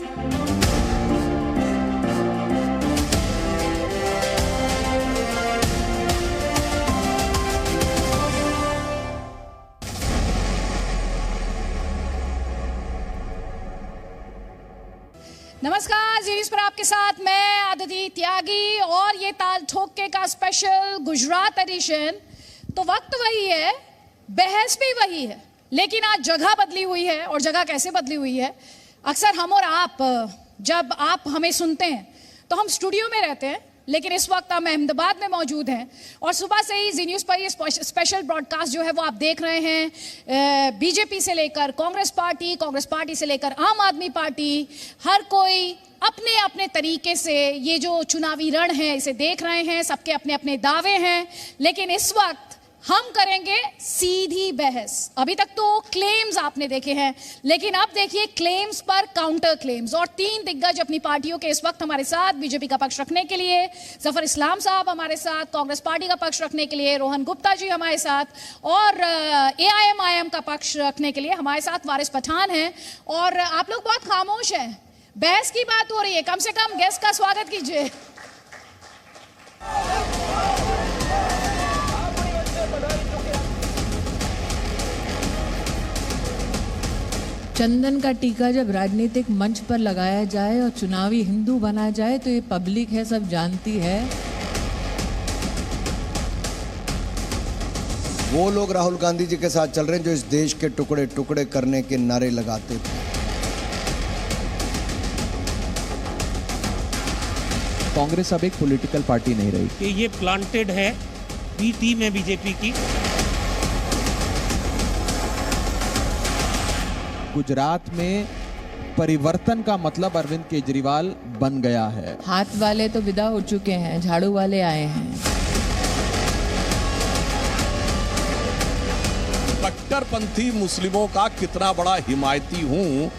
नमस्कार, जी न्यूज़ पर आपके साथ मैं आदिति त्यागी और ये ताल ठोके का स्पेशल गुजरात एडिशन। तो वक्त वही है, बहस भी वही है, लेकिन आज जगह बदली हुई है। और जगह कैसे बदली हुई है? अक्सर हम और आप जब आप हमें सुनते हैं तो हम स्टूडियो में रहते हैं, लेकिन इस वक्त हम अहमदाबाद में मौजूद हैं और सुबह से ही जी न्यूज़ पर ये स्पेशल ब्रॉडकास्ट जो है वो आप देख रहे हैं। बीजेपी से लेकर कांग्रेस पार्टी से लेकर आम आदमी पार्टी, हर कोई अपने अपने तरीके से ये जो चुनावी रण है इसे देख रहे हैं। सबके अपने अपने दावे हैं, लेकिन इस वक्त हम करेंगे सीधी बहस। अभी तक तो क्लेम्स आपने देखे हैं, लेकिन अब देखिए क्लेम्स पर काउंटर क्लेम्स। और तीन दिग्गज अपनी पार्टियों के इस वक्त हमारे साथ, बीजेपी का पक्ष रखने के लिए जफर इस्लाम साहब हमारे साथ, कांग्रेस पार्टी का पक्ष रखने के लिए रोहन गुप्ता जी हमारे साथ, और एआईएम का पक्ष रखने के लिए हमारे साथ वारिस पठान हैं। और आप लोग बहुत खामोश हैं, बहस की बात हो रही है, कम से कम गेस्ट का स्वागत कीजिए। चंदन का टीका जब राजनीतिक मंच पर लगाया जाए और चुनावी हिंदू बना जाए तो ये पब्लिक है, सब जानती है। वो लोग राहुल गांधी जी के साथ चल रहे हैं जो इस देश के टुकड़े टुकड़े करने के नारे लगाते थे। कांग्रेस अब एक पॉलिटिकल पार्टी नहीं रही कि ये प्लांटेड है बी टीम है बीजेपी की। गुजरात में परिवर्तन का मतलब अरविंद केजरीवाल बन गया है। हाथ वाले तो विदा हो चुके हैं, झाड़ू वाले आए हैं। कट्टरपंथी मुस्लिमों का कितना बड़ा हिमायती हूँ,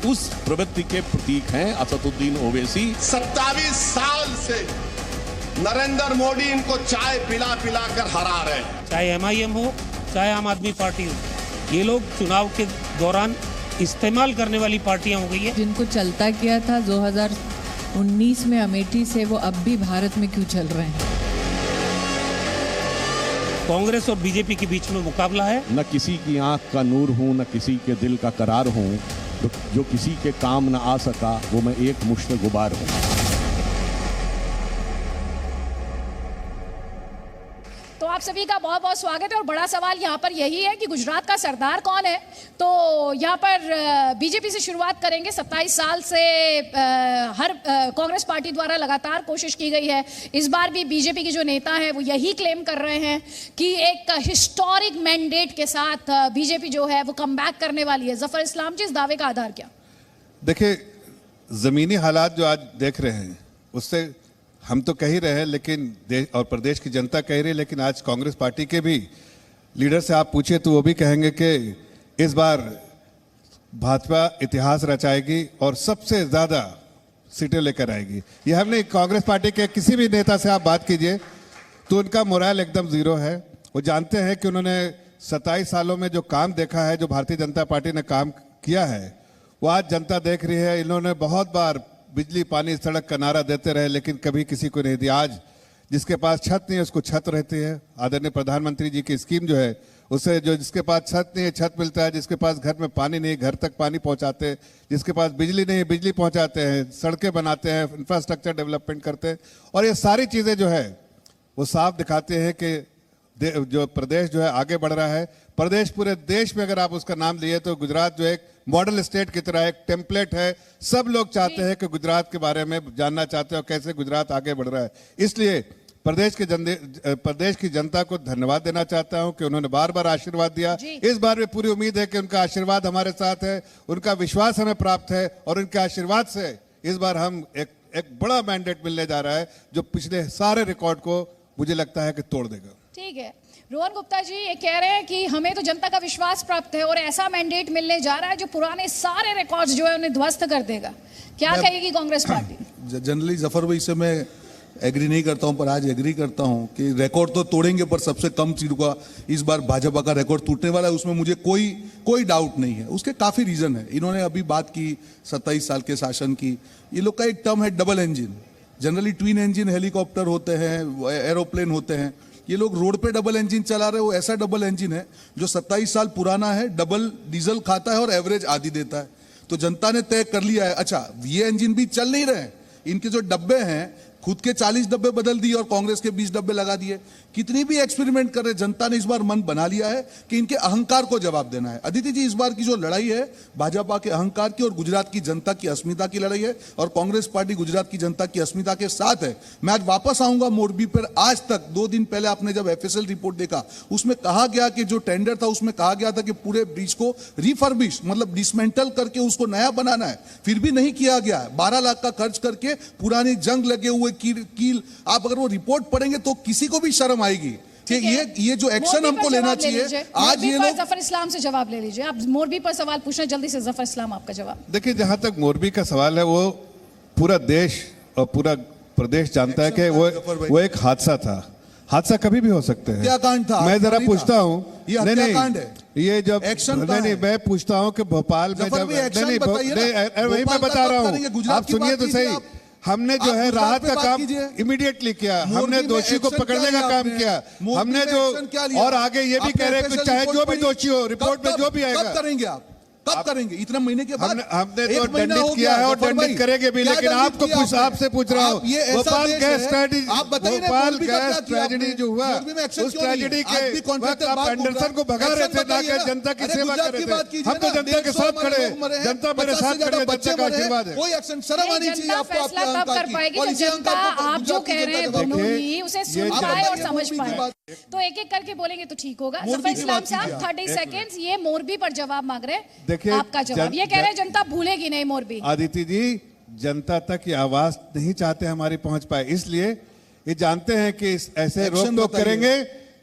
उस प्रवृत्ति के प्रतीक हैं असदुद्दीन ओवैसी। 27 साल से नरेंद्र मोदी इनको चाय पिला पिला कर हरा रहे हैं। चाहे एमआईएम हो चाहे आम आदमी पार्टी हो, ये लोग चुनाव के दौरान इस्तेमाल करने वाली पार्टियां हो गई है। जिनको चलता किया था 2019 में अमेठी से, वो अब भी भारत में क्यों चल रहे हैं? कांग्रेस और बीजेपी के बीच में मुकाबला है। न किसी की आंख का नूर हूँ, न किसी के दिल का करार हूँ, जो किसी के काम न आ सका वो मैं एक मुश्त गुबार हूँ। तो आप सभी का बहुत बहुत स्वागत है। और बड़ा सवाल यहाँ पर यही है कि गुजरात का सरदार कौन है। तो यहाँ पर बीजेपी से शुरुआत करेंगे। 27 साल से हर कांग्रेस पार्टी द्वारा लगातार कोशिश की गई है। इस बार भी बीजेपी के जो नेता हैं वो यही क्लेम कर रहे हैं कि एक हिस्टोरिक मैंडेट के साथ बीजेपी जो है वो कम बैक करने वाली है। जफर इस्लाम जी, इस दावे का आधार क्या? देखिए, जमीनी हालात जो आज देख रहे हैं उससे हम तो कह ही रहे हैं, लेकिन देश और प्रदेश की जनता कह रही है, लेकिन आज कांग्रेस पार्टी के भी लीडर से आप पूछिए तो वो भी कहेंगे कि इस बार भाजपा इतिहास रचाएगी और सबसे ज़्यादा सीटें लेकर आएगी। ये हमने कांग्रेस पार्टी के किसी भी नेता से आप बात कीजिए तो उनका मोराल एकदम ज़ीरो है। वो जानते हैं कि उन्होंने 27 सालों में जो काम देखा है, जो भारतीय जनता पार्टी ने काम किया है, वो आज जनता देख रही है। इन्होंने बहुत बार बिजली पानी सड़क का नारा देते रहे, लेकिन कभी किसी को नहीं दिया। आज जिसके पास छत नहीं है उसको छत रहती है। आदरणीय प्रधानमंत्री जी की स्कीम जो है उससे जो जिसके पास छत नहीं है छत मिलता है, जिसके पास घर में पानी नहीं घर तक पानी पहुंचाते हैं, जिसके पास बिजली नहीं बिजली पहुंचाते हैं, सड़कें बनाते हैं, इंफ्रास्ट्रक्चर डेवलपमेंट करते हैं। और ये सारी चीज़ें जो है वो साफ दिखाते हैं कि जो प्रदेश जो है आगे बढ़ रहा है। प्रदेश पूरे देश में अगर आप उसका नाम लिए तो गुजरात जो एक मॉडल स्टेट की तरह एक टेम्पलेट है। सब लोग चाहते हैं कि गुजरात के बारे में जानना चाहते हैं और कैसे गुजरात आगे बढ़ रहा है। इसलिए प्रदेश की जनता को धन्यवाद देना चाहता हूं कि उन्होंने बार बार आशीर्वाद दिया। इस बार भी पूरी उम्मीद है कि उनका आशीर्वाद हमारे साथ है, उनका विश्वास हमें प्राप्त है और उनके आशीर्वाद से इस बार हम एक बड़ा मैंडेट मिलने जा रहा है जो पिछले सारे रिकॉर्ड को मुझे लगता है कि तोड़ देगा। ठीक है, रोहन गुप्ता जी ये कह रहे हैं कि हमें तो जनता का विश्वास प्राप्त है और ऐसा मैंडेट मिलने जा रहा है जो पुराने सारे रिकॉर्ड्स जो है उन्हें ध्वस्त कर देगा। क्या कहेगी कांग्रेस पार्टी? जनरली जफर भाई से मैं एग्री नहीं करता हूं, पर आज एग्री करता हूं कि रिकॉर्ड तो तोड़ेंगे, पर सबसे कम सीटों का इस बार भाजपा का रिकॉर्ड टूटने वाला है, उसमें मुझे कोई डाउट नहीं है। उसके काफी रीजन है। इन्होंने अभी बात की 27 साल के शासन की। ये लोग का एक टर्म है double engine. Generally twin engine helicopter होते हैं, एरोप्लेन होते हैं। ये लोग रोड पे डबल इंजन चला रहे हो, ऐसा डबल इंजन है जो 27 साल पुराना है, डबल डीजल खाता है और एवरेज आधी देता है। तो जनता ने तय कर लिया है। अच्छा, ये इंजन भी चल नहीं रहे, इनके जो डब्बे हैं खुद के 40 डब्बे बदल दिए और कांग्रेस के 20 डब्बे लगा दिए। कितनी भी एक्सपेरिमेंट कर रहे, जनता ने इस बार मन बना लिया है कि इनके अहंकार को जवाब देना है। अदिति जी, इस बार की जो लड़ाई है भाजपा के अहंकार की और गुजरात की जनता की अस्मिता की लड़ाई है, और कांग्रेस पार्टी गुजरात की जनता की अस्मिता के साथ है। मैं आज वापस आऊंगा मोरबी पर। आज तक 2 दिन पहले आपने जब FSL रिपोर्ट देखा, उसमें कहा गया कि जो टेंडर था उसमें कहा गया था कि पूरे ब्रिज को रिफर्बिश मतलब डिसमेंटल करके उसको नया बनाना है, फिर भी नहीं किया गया है। 12 लाख का खर्च करके पुरानी जंग लगे हुए कील आप अगर वो रिपोर्ट पढ़ेंगे तो किसी को भी शर्म आएगी कि ये जो एक्शन हमको लेना चाहिए। आज ये लोग जफर इस्लाम से जवाब ले लीजिए। आप मोरबी पर सवाल पूछना, जल्दी से जफर इस्लाम आपका जवाब। देखिए, जहां तक मोरबी का सवाल है, वो पूरा देश और पूरा प्रदेश जानता है कि वो एक हादसा था। हादसा कभी भी हो सकते हैं। क्या कांड था? मैं जरा पूछता हूँ, ये हत्याकांड है। ये जब नहीं, मैं पूछता हूँ कि भोपाल में जब वही मैं बता रहा हूँ, आप सुनिए तो सही। हमने जो है राहत का काम इमीडिएटली किया, हमने दोषी को पकड़ने का काम किया, हमने जो और आगे ये भी कह रहे हैं कि चाहे जो भी दोषी हो, रिपोर्ट में जो भी आएगा। कब करेंगे आप? कब करेंगे? इतना महीने के बाद हमने तो दंडित किया है और दंडित करेंगे भी, लेकिन आपको आपसे पूछ रहा हूँ, Bhopal gas tragedy, Bhopal gas tragedy जो हुआ, उस ट्रेजेडी के वक्त आप एंडरसन को भगा रहे थे ताकि जनता की सेवा कर रहे थे। हम तो जनता के साथ खड़े, जनता मेरे साथ खड़े, जनता का आशीर्वाद है। कोई एक्शन शर्म आनी चाहिए आपको। फैसला तब कर पाएगी जब जनता आप जो कह रहे हैं दोनों ही उसे सुन पाए और समझ पाए। तो एक एक करके बोलेंगे तो ठीक होगा। जफर इस्लाम साहब 30 सेकंड्स, ये मोरबी पर जवाब मांग रहे हैं। देखिए, आपका जवाब ये कह रहे हैं जनता भूलेगी नहीं मोरबी। आदित्य जी, जनता तक ये आवाज नहीं चाहते हमारी पहुंच पाए, इसलिए ये जानते हैं कि ऐसे रोक टोक करेंगे,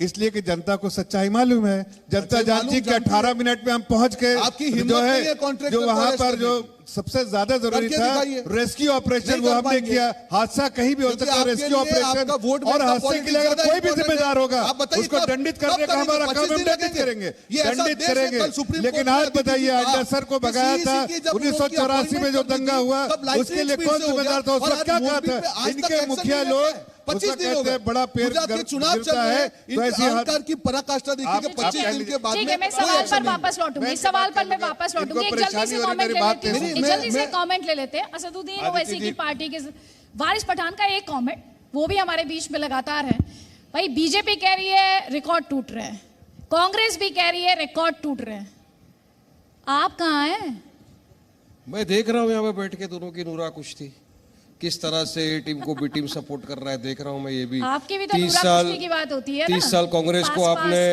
इसलिए कि जनता को सच्चाई मालूम है। जनता जानती है कि 18 मिनट में हम पहुंच गए। जो है जो वहां पर जो सबसे ज्यादा जरूरी था रेस्क्यू ऑपरेशन, वो हमने किया। हादसा कहीं भी हो सकता है, रेस्क्यू ऑपरेशन, और हादसे के लिए अगर कोई भी जिम्मेदार होगा उसको दंडित करने का हमारा काम, हम दंडित करेंगे, दंडित करेंगे। लेकिन आज बताइए, एंडरसन को भगाया था 1984 में जो दंगा हुआ, उसके लिए कौन जिम्मेदार था? उस वक्त क्या कहा था? इनके मुखिया लोग 25 दिन हो गए बड़ा पेड़ चुनाव चल रहे हैं, इनके अहंकार की पराकाष्ठा देखिए कि 25 दिन के बाद ठीक है, मैं सवाल पर वापस लौटूंगी। सवाल पर मैं वापस लौटूंगी। एक जल्दी से कमेंट ले लेती हूँ, जल्दी से कमेंट ले लेते हैं। असदुद्दीन ओवैसी की पार्टी के वारिस पठान का एक कमेंट, वो भी हमारे बीच में लगातार है। भाई, बीजेपी कह रही है रिकॉर्ड टूट रहे हैं, कांग्रेस भी कह रही है रिकॉर्ड टूट रहे हैं, आप कहाँ हैं? मैं देख रहा हूँ यहाँ पे बैठ के दोनों की नूरा कुश्ती, किस तरह से ए टीम को बी टीम सपोर्ट कर रहा है, देख रहा हूं मैं। ये भी आपकी भी तो 30 की बात होती है ना? 30 साल कांग्रेस को आपने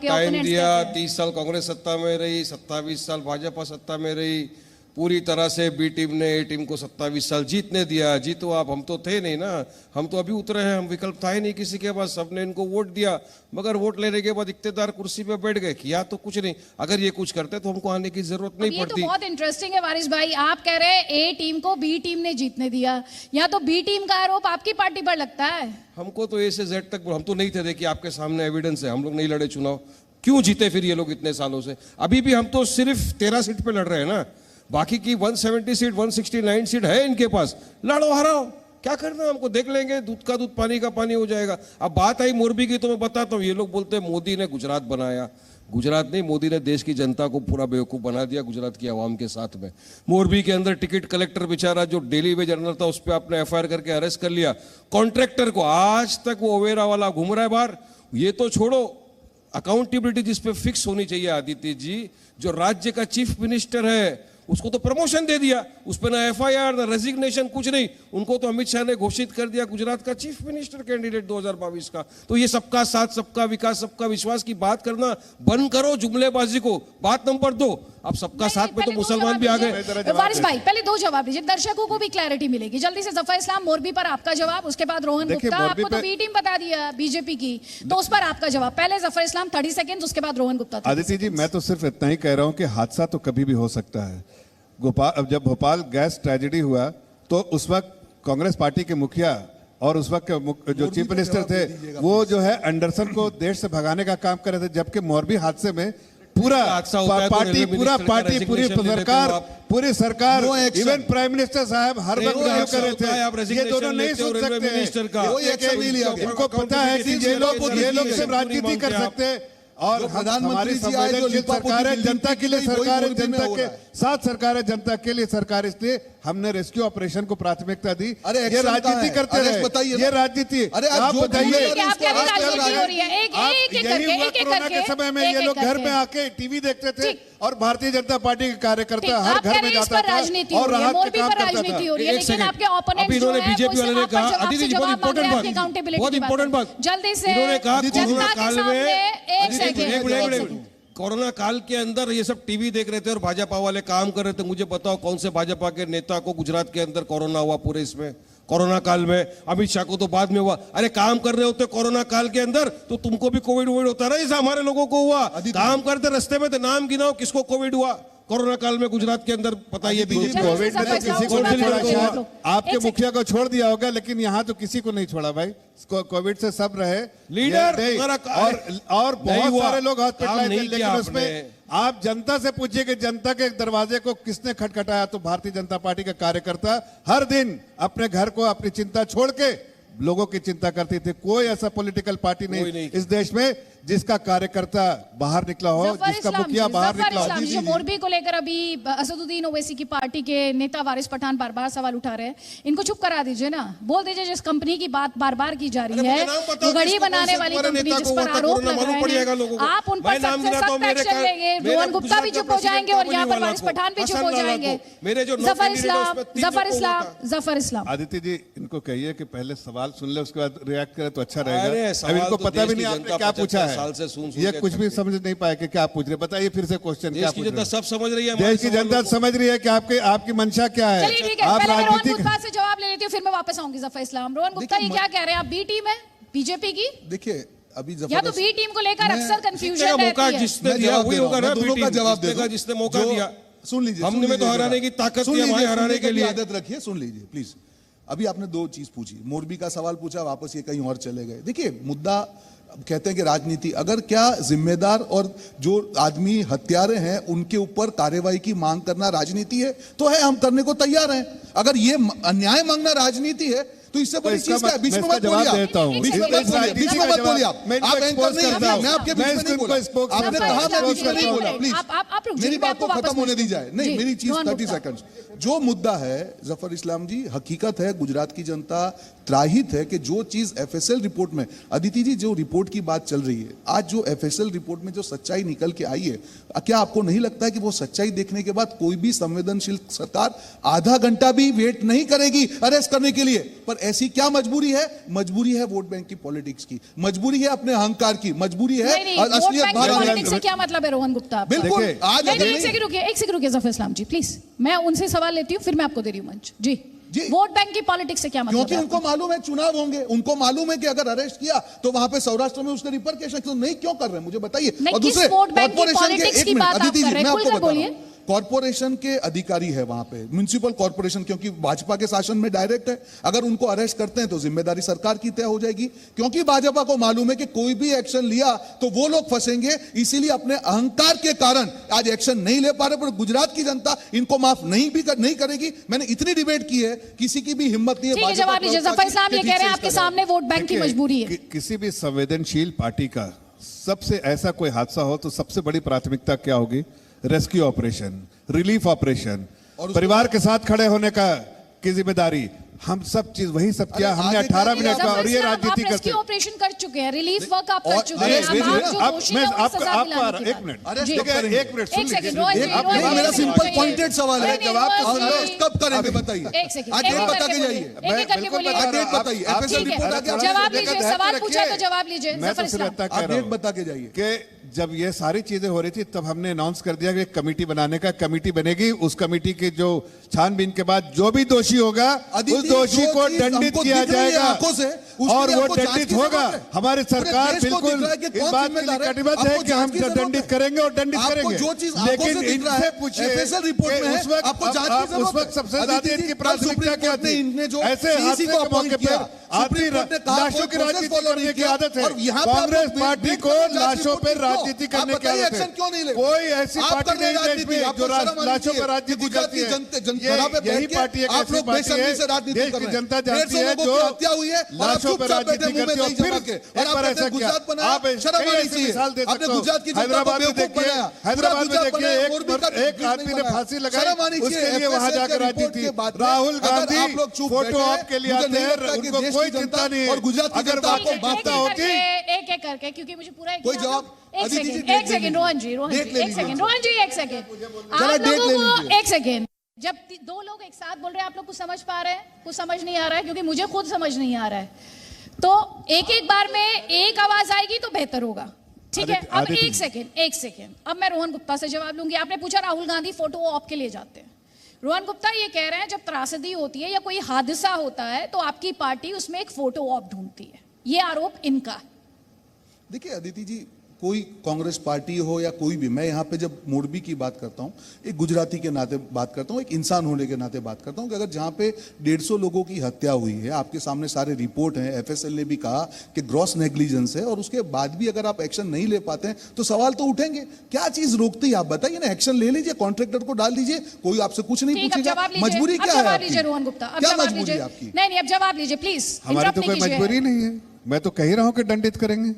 टाइम दिया, 30 साल कांग्रेस सत्ता में रही, 27 साल भाजपा सत्ता में रही, पूरी तरह से बी टीम ने ए टीम को 27 साल जीतने दिया। जीतो आप, हम तो थे नहीं ना, हम तो अभी उतरे हैं, हम विकल्प था ही नहीं किसी के पास, सबने इनको वोट दिया, मगर वोट लेने के बाद इख्तियार कुर्सी पे बैठ गए। किया तो कुछ नहीं, अगर ये कुछ करते तो हमको आने की जरूरत नहीं पड़ती। ये तो बहुत इंटरेस्टिंग है वारिस भाई, आप कह रहे हैं ए टीम को बी टीम ने जीतने दिया, या तो बी टीम का आरोप आपकी पार्टी पर लगता है? हमको तो ए से जेड तक, हम तो नहीं थे, देखिए आपके सामने एविडेंस है, हम लोग नहीं लड़े चुनाव। क्यों जीते फिर ये लोग इतने सालों से? अभी भी हम तो सिर्फ 13 सीट पे लड़ रहे हैं ना, बाकी की 170 सीट 169 सीट है इनके पास, लड़ो हराओ, क्या करना हमको, देख लेंगे, दूध का दूध पानी का पानी हो जाएगा। अब बात आई मोरबी की, तो मैं बताता हूँ, ये लोग बोलते हैं मोदी ने गुजरात बनाया, गुजरात नहीं, मोदी ने देश की जनता को पूरा बेवकूफ बना दिया गुजरात की आवाम के साथ में। मोरबी के अंदर टिकट कलेक्टर बेचारा जो डेली वेज अर्नर था, उस पर आपने FIR करके अरेस्ट कर लिया। कॉन्ट्रैक्टर को आज तक वो ओवेरा वाला घूम रहा है बाहर। ये तो छोड़ो, अकाउंटेबिलिटी जिस पे फिक्स होनी चाहिए आदित्य जी, जो राज्य का चीफ मिनिस्टर है उसको तो प्रमोशन दे दिया, उस पर ना FIR ना रेजिग्नेशन, कुछ नहीं। उनको तो अमित शाह ने घोषित कर दिया गुजरात का चीफ मिनिस्टर कैंडिडेट 2022 का। तो ये सबका साथ, सबका विकास, सबका विश्वास की बात करना बंद करो, जुमलेबाजी को। बात नंबर 2, अब सबका साथ में तो मुसलमान भी आ गए। वारिस भाई, पहले 2 जवाब दीजिए, दर्शकों को भी क्लैरिटी मिलेगी। जल्दी से जफर इस्लाम, मोरबी पर आपका जवाब, उसके बाद रोहन गुप्ता। आपको तो बी टीम बता दिया बीजेपी की, तो उस पर आपका जवाब। पहले जफर इस्लाम 30 सेकंड, उसके बाद रोहन गुप्ता। आदित्य जी, मैं तो सिर्फ इतना ही कह रहा हूं कि हादसा तो कभी भी हो सकता है। जब भोपाल गैस ट्रेजेडी हुआ, तो उस वक्त कांग्रेस पार्टी के मुखिया और उस वक्त के जो चीफ मिनिस्टर थे वो जो है एंडरसन को देश से भगाने का काम कर रहे थे, जबकि मोरबी हादसे में पूरा पार्टी पूरी सरकार इवन प्राइम मिनिस्टर साहब हर वक्त कर रहे थे। ये दोनों नहीं सोच सकते, इनको पता है कि ये लोग सिर्फ राजनीति कर सकते हैं और हमारी संवेदनशील सरकार है, जनता के लिए सरकार है, जनता के साथ सरकार है, जनता के लिए सरकार, इसलिए हमने रेस्क्यू ऑपरेशन को प्राथमिकता दी। ये राजनीति करते रहे, ये राजनीति। अरे आप बताइए, यही हुआ कोरोना के समय में ये लोग घर में आके टीवी देखते थे और भारतीय जनता पार्टी के कार्यकर्ता हर घर में जाता था और राहत का काम करता था। लेकिन आपके ओपोनेंट जो है बीजेपी वाले ने कहा, अदिति जी बहुत इंपॉर्टेंट बात, जल्दी से इन्होंने कहा जनता के सामने कोरोना काल के अंदर ये सब टीवी देख रहे थे और भाजपा वाले काम कर रहे थे। मुझे बताओ कौन से भाजपा के नेता को गुजरात के अंदर कोरोना हुआ पूरे इसमें कोरोना काल में? अमित शाह को तो बाद में हुआ। अरे काम कर रहे होते कोरोना काल के अंदर तो तुमको भी कोविड होता रहा, जैसे हमारे लोगों को हुआ। काम करते रस्ते में तो नाम गिनाओ किसको कोविड हुआ कोरोना काल में गुजरात के अंदर, बताइए बीजेपी। कोविड ने तो किसी को नहीं छोड़ा, आपके मुखिया को छोड़ दिया होगा, लेकिन यहाँ तो किसी को नहीं छोड़ा भाई। कोविड से सब रहे लीडर और बहुत सारे लोग हॉस्पिटलाइज थे, लेकिन उसमें आप जनता से पूछिए कि जनता के दरवाजे को किसने खटखटाया, तो भारतीय जनता पार्टी के कार्यकर्ता हर दिन अपने घर को अपनी चिंता छोड़ के लोगों की चिंता करती थी। कोई ऐसा पॉलिटिकल पार्टी नहीं इस देश में जिसका कार्यकर्ता बाहर निकला हो, जिसका मुखिया बाहर निकला हो। जो मोरबी को लेकर अभी असदुद्दीन ओवैसी की पार्टी के नेता वारिस पठान बार बार सवाल उठा रहे हैं, इनको चुप करा दीजिए ना। बोल दीजिए जिस कंपनी की बात बार बार की जा रही है, वो घड़ी बनाने वाली कंपनी जिस पर आरोप लग रहे हैं, आप उन पर सबसे सख्त एक्शन लेंगे। रोहन गुप्ता भी चुप हो जाएंगे और यहाँ पर वारिस पठान भी चुप हो जाएंगे। जफर इस्लाम। आदित्य जी, इनको कहिए कि पहले सवाल सुन ले, उसके बाद रिएक्ट करे तो अच्छा रहेगा। अब इनको पता भी नहीं आपने क्या पूछा है, ये कुछ भी समझ नहीं पाए कि क्या पूछ रहे। बताइए फिर से क्वेश्चन क्या पूछ रहे हैं? जनता सब समझ रही है, देश की जनता समझ रही है कि आपकी मंशा क्या है। चलिए ठीक है, पहले मैं रोहन गुप्ता से जवाब ले लेती हूँ, फिर मैं वापस आऊंगी जफर इस्लाम। रोहन गुप्ता, ये क्या कह रहे हैं आप, बी टीम है बीजेपी की? देखिए अभी या तो बी टीम को लेकर अक्सर कंफ्यूजन रहती है। जिसने दिया वही होगा ना, दोनों का जवाब देगा जिसने मौका दिया। सुन लीजिए, हमने में तो हराने की ताकत है, हमारे हराने के लिए आदत रखिए। सुन लीजिए प्लीज। अभी आपने दो चीज पूछी, मोरबी का सवाल पूछा, वापस ये कहीं और चले गए। देखिए मुद्दा कहते हैं कि राजनीति, अगर क्या जिम्मेदार और जो आदमी हत्यारे हैं उनके ऊपर कार्रवाई की मांग करना राजनीति है, तो है, हम करने को तैयार हैं। अगर ये अन्याय मांगना राजनीति है तो इससे बड़ी चीज क्या है? बीच में मत बोलिए आप, बीच में मत बोलिए आप एंकर नहीं है, मैं आपके बीच में नहीं बोला। आपने कहा मैं बीच में नहीं बोला, प्लीज मेरी बात को खत्म होने दी जाए। नहीं, मेरी चीज 30 सेकंड। जो मुद्दा है जफर इस्लाम जी, हकीकत है गुजरात की जनता त्राहित है कि जो चीज एफएसएल रिपोर्ट में, अदिति जी जो रिपोर्ट की बात चल रही है, आज जो एफएसएल रिपोर्ट में जो सच्चाई निकल के आई है, क्या आपको नहीं लगता है कि वो सच्चाई देखने के बाद कोई भी संवेदनशील सरकार आधा घंटा भी वेट नहीं करेगी अरेस्ट करने के लिए? पर ऐसी क्या मजबूरी है? मजबूरी है वोट बैंक की पॉलिटिक्स की, मजबूरी है अपने अहंकार की, मजबूरी है असलियत पॉलिटिक्स से क्या मतलब है रोहन गुप्ता? बिल्कुल। आज एक सेकंड रुकिए जफर इस्लाम जी प्लीज, मैं उनसे सवाल लेती हूँ, फिर मैं आपको दे रही हूँ मंच। जी, वोट बैंक की पॉलिटिक्स से क्या मतलब? क्योंकि उनको मालूम है चुनाव होंगे, उनको मालूम है कि अगर अरेस्ट किया तो वहां पे सौराष्ट्र में उसके रिपरकेशन, तो नहीं क्यों कर रहे हैं मुझे बताइए। और दूसरे कॉर्पोरेशन के, एक मिनट अदिति जी, मैं आपको बता रहा हूं, कॉर्पोरेशन के अधिकारी है वहां पे, म्युनिसिपल कॉर्पोरेशन, क्योंकि भाजपा के शासन में डायरेक्ट है। अगर उनको अरेस्ट करते हैं तो जिम्मेदारी सरकार की तय हो जाएगी, क्योंकि भाजपा को मालूम है कि कोई भी एक्शन लिया तो वो लोग फंसेंगे। इसीलिए अपने अहंकार के कारण आज एक्शन नहीं ले पा रहे, पर गुजरात की जनता इनको माफ नहीं करेगी। मैंने इतनी डिबेट की है, किसी की भी हिम्मत नहीं है। जवाब लीजिए जफर इस्लाम, ये कह रहे हैं आपके सामने वोट बैंक की मजबूरी है। किसी भी संवेदनशील पार्टी का सबसे ऐसा कोई हादसा हो तो सबसे बड़ी प्राथमिकता क्या होगी? रेस्क्यू ऑपरेशन, रिलीफ ऑपरेशन, परिवार के साथ खड़े होने की जिम्मेदारी। हम सब चीज वही सब किया हमने 18 मिनट का, और ये राजनीति करते हैं। ऑपरेशन कर चुके हैं, रिलीफ वर्क आप कर चुके हैं। मेरा सिंपल पॉइंटेड सवाल है, जवाब कब करेंगे बताइए? आज डेट बता के जाइए, डेट बताइए। जवाब लीजिए, सवाल पूछा तो जवाब लीजिए। डेट बता के जाइए कि जब ये सारी चीजें हो रही थी तब हमने अनाउंस कर दिया कि कमेटी बनाने का, कमेटी बनेगी। उस कमेटी की जो छानबीन के बाद जो भी दोषी होगा उस दोषी को दंडित किया जाएगा। उसके और लिए वो आपको जांच दंडित की होगा। जरूरत है। हमारी पूरे सरकार देश को बिल्कुल दिख रहा है कि इस कौन बात के लिए जिम्मेदार है। कटिबद्ध है आपको कि हम जांच की जरूरत दंडित है। करेंगे और दंडित आपको करेंगे। जो चीज आंखों से लेकिन दिख रहा इनसे है, पूछिए FSL रिपोर्ट कि में है, उस वक्त आपको जांच की उस जरूरत वक्त है। सबसे ज्यादा अदिति जी, इनकी कल प्राथमिकता सुप्रीम क्या कोर्ट ने थी? इनने जो ऐसे CEC हादसे को के अपॉइंट मौके किया, पर आती सुप्रीम कोर्ट ने कहा लाशों की कोई process राजनीति follow करने नहीं की किया। आदत है। और यहाँ पे आप कांग्रेस लोग पार्टी वेट को कर रहे हैं जांच लाशों रिपोर्ट पर की। क्यों? राजनीति आप करने की बताइए आदत एक्शन है। क्यों नहीं ले रहे? कोई ऐसी आप पार्टी कर रहे नहीं हैं देश में राजनीति, जो आपको शर्म आनी लाशों पर चाहिए। राजनीति गुजरात करती की है। जनता पे यही बैठ के पार्टी एक आप ऐसी लोग पार्टी बेशर्मी से है राजनीति देश कर की रहे हैं। जनता 150 जानती है लोगों जो की हत्या हुई है और आप लाशों पर चुपचाप बैठे राजनीति मुंह में करती है। नहीं जमा के। फिर और एक बार आपने ऐसा किया गुजरात बनाया, आप शर्म कई आनी ऐसे चाहिए। मिसाल दे आपने सकते हो। गुजरात की जनता को हैदराबाद में बेवकूफ देखिए बनाया। हैदराबाद में गुजरात देखिए बनाया, एक मोरबी का एक बीच आदमी नहीं ने बनाया। फांसी शर्म लगाई आनी चाहिए। उसके लिए वहां FSL जाकर के रिपोर्ट राजनीति के बाद में राहुल अगर गांधी आप लोग चुप फोटो बैठे, आप के लिए मुझे आते नहीं हैं लगता कि उनको देश कोई की जनता चिंता नहीं और गुजरात की अगर जनता आपको आपको चिंता होती एक एक करके, क्योंकि मुझे पूरा कोई जवाब एक अदिति जी, सेकंड डेट एक ले सेकंड लीजिए। रोहन जी डेट ले एक लीजिए। सेकंड रोहन जी एक सेकंड जरा आप डेट ले लोगों को लीजिए। एक सेकंड जब दो लोग एक साथ बोल रहे हैं आप लोग कुछ समझ पा रहे हैं? कुछ समझ नहीं आ रहा है, क्योंकि मुझे खुद समझ नहीं आ रहा है। तो एक एक बार में एक आवाज आएगी तो बेहतर होगा, ठीक है? अब एक सेकंड अब मैं रोहन गुप्ता से जवाब लूंगी। आपने पूछा राहुल गांधी फोटो ऑप के लिए जाते हैं। रोहन गुप्ता ये कह रहे हैं जब त्रासदी होती है या कोई हादसा होता है तो आपकी पार्टी उसमें एक फोटो ऑप ढूंढती है, ये आरोप इनका है। देखिए अदिति जी, कोई कांग्रेस पार्टी हो या कोई भी, मैं यहाँ पे जब मोरबी की बात करता हूँ एक गुजराती के नाते बात करता हूँ, एक इंसान होने के नाते बात करता हूँ कि अगर जहाँ पे 150 लोगों की हत्या हुई है, आपके सामने सारे रिपोर्ट हैं, FSL ने भी कहा कि ग्रॉस नेग्लिजेंस है, और उसके बाद भी अगर आप एक्शन नहीं ले पाते हैं तो सवाल तो उठेंगे। क्या चीज रोकती है? आप बताइए ना, एक्शन ले लीजिए, कॉन्ट्रैक्टर को डाल दीजिए, कोई आपसे कुछ नहीं पूछेगा। मजबूरी क्या है आपकी? रोहन गुप्ता क्या मजबूरी है आपकी? नहीं अब जवाब लीजिए प्लीज। हमारी तो कोई मजबूरी नहीं है। मैं तो कह ही रहा हूं कि दंडित करेंगे।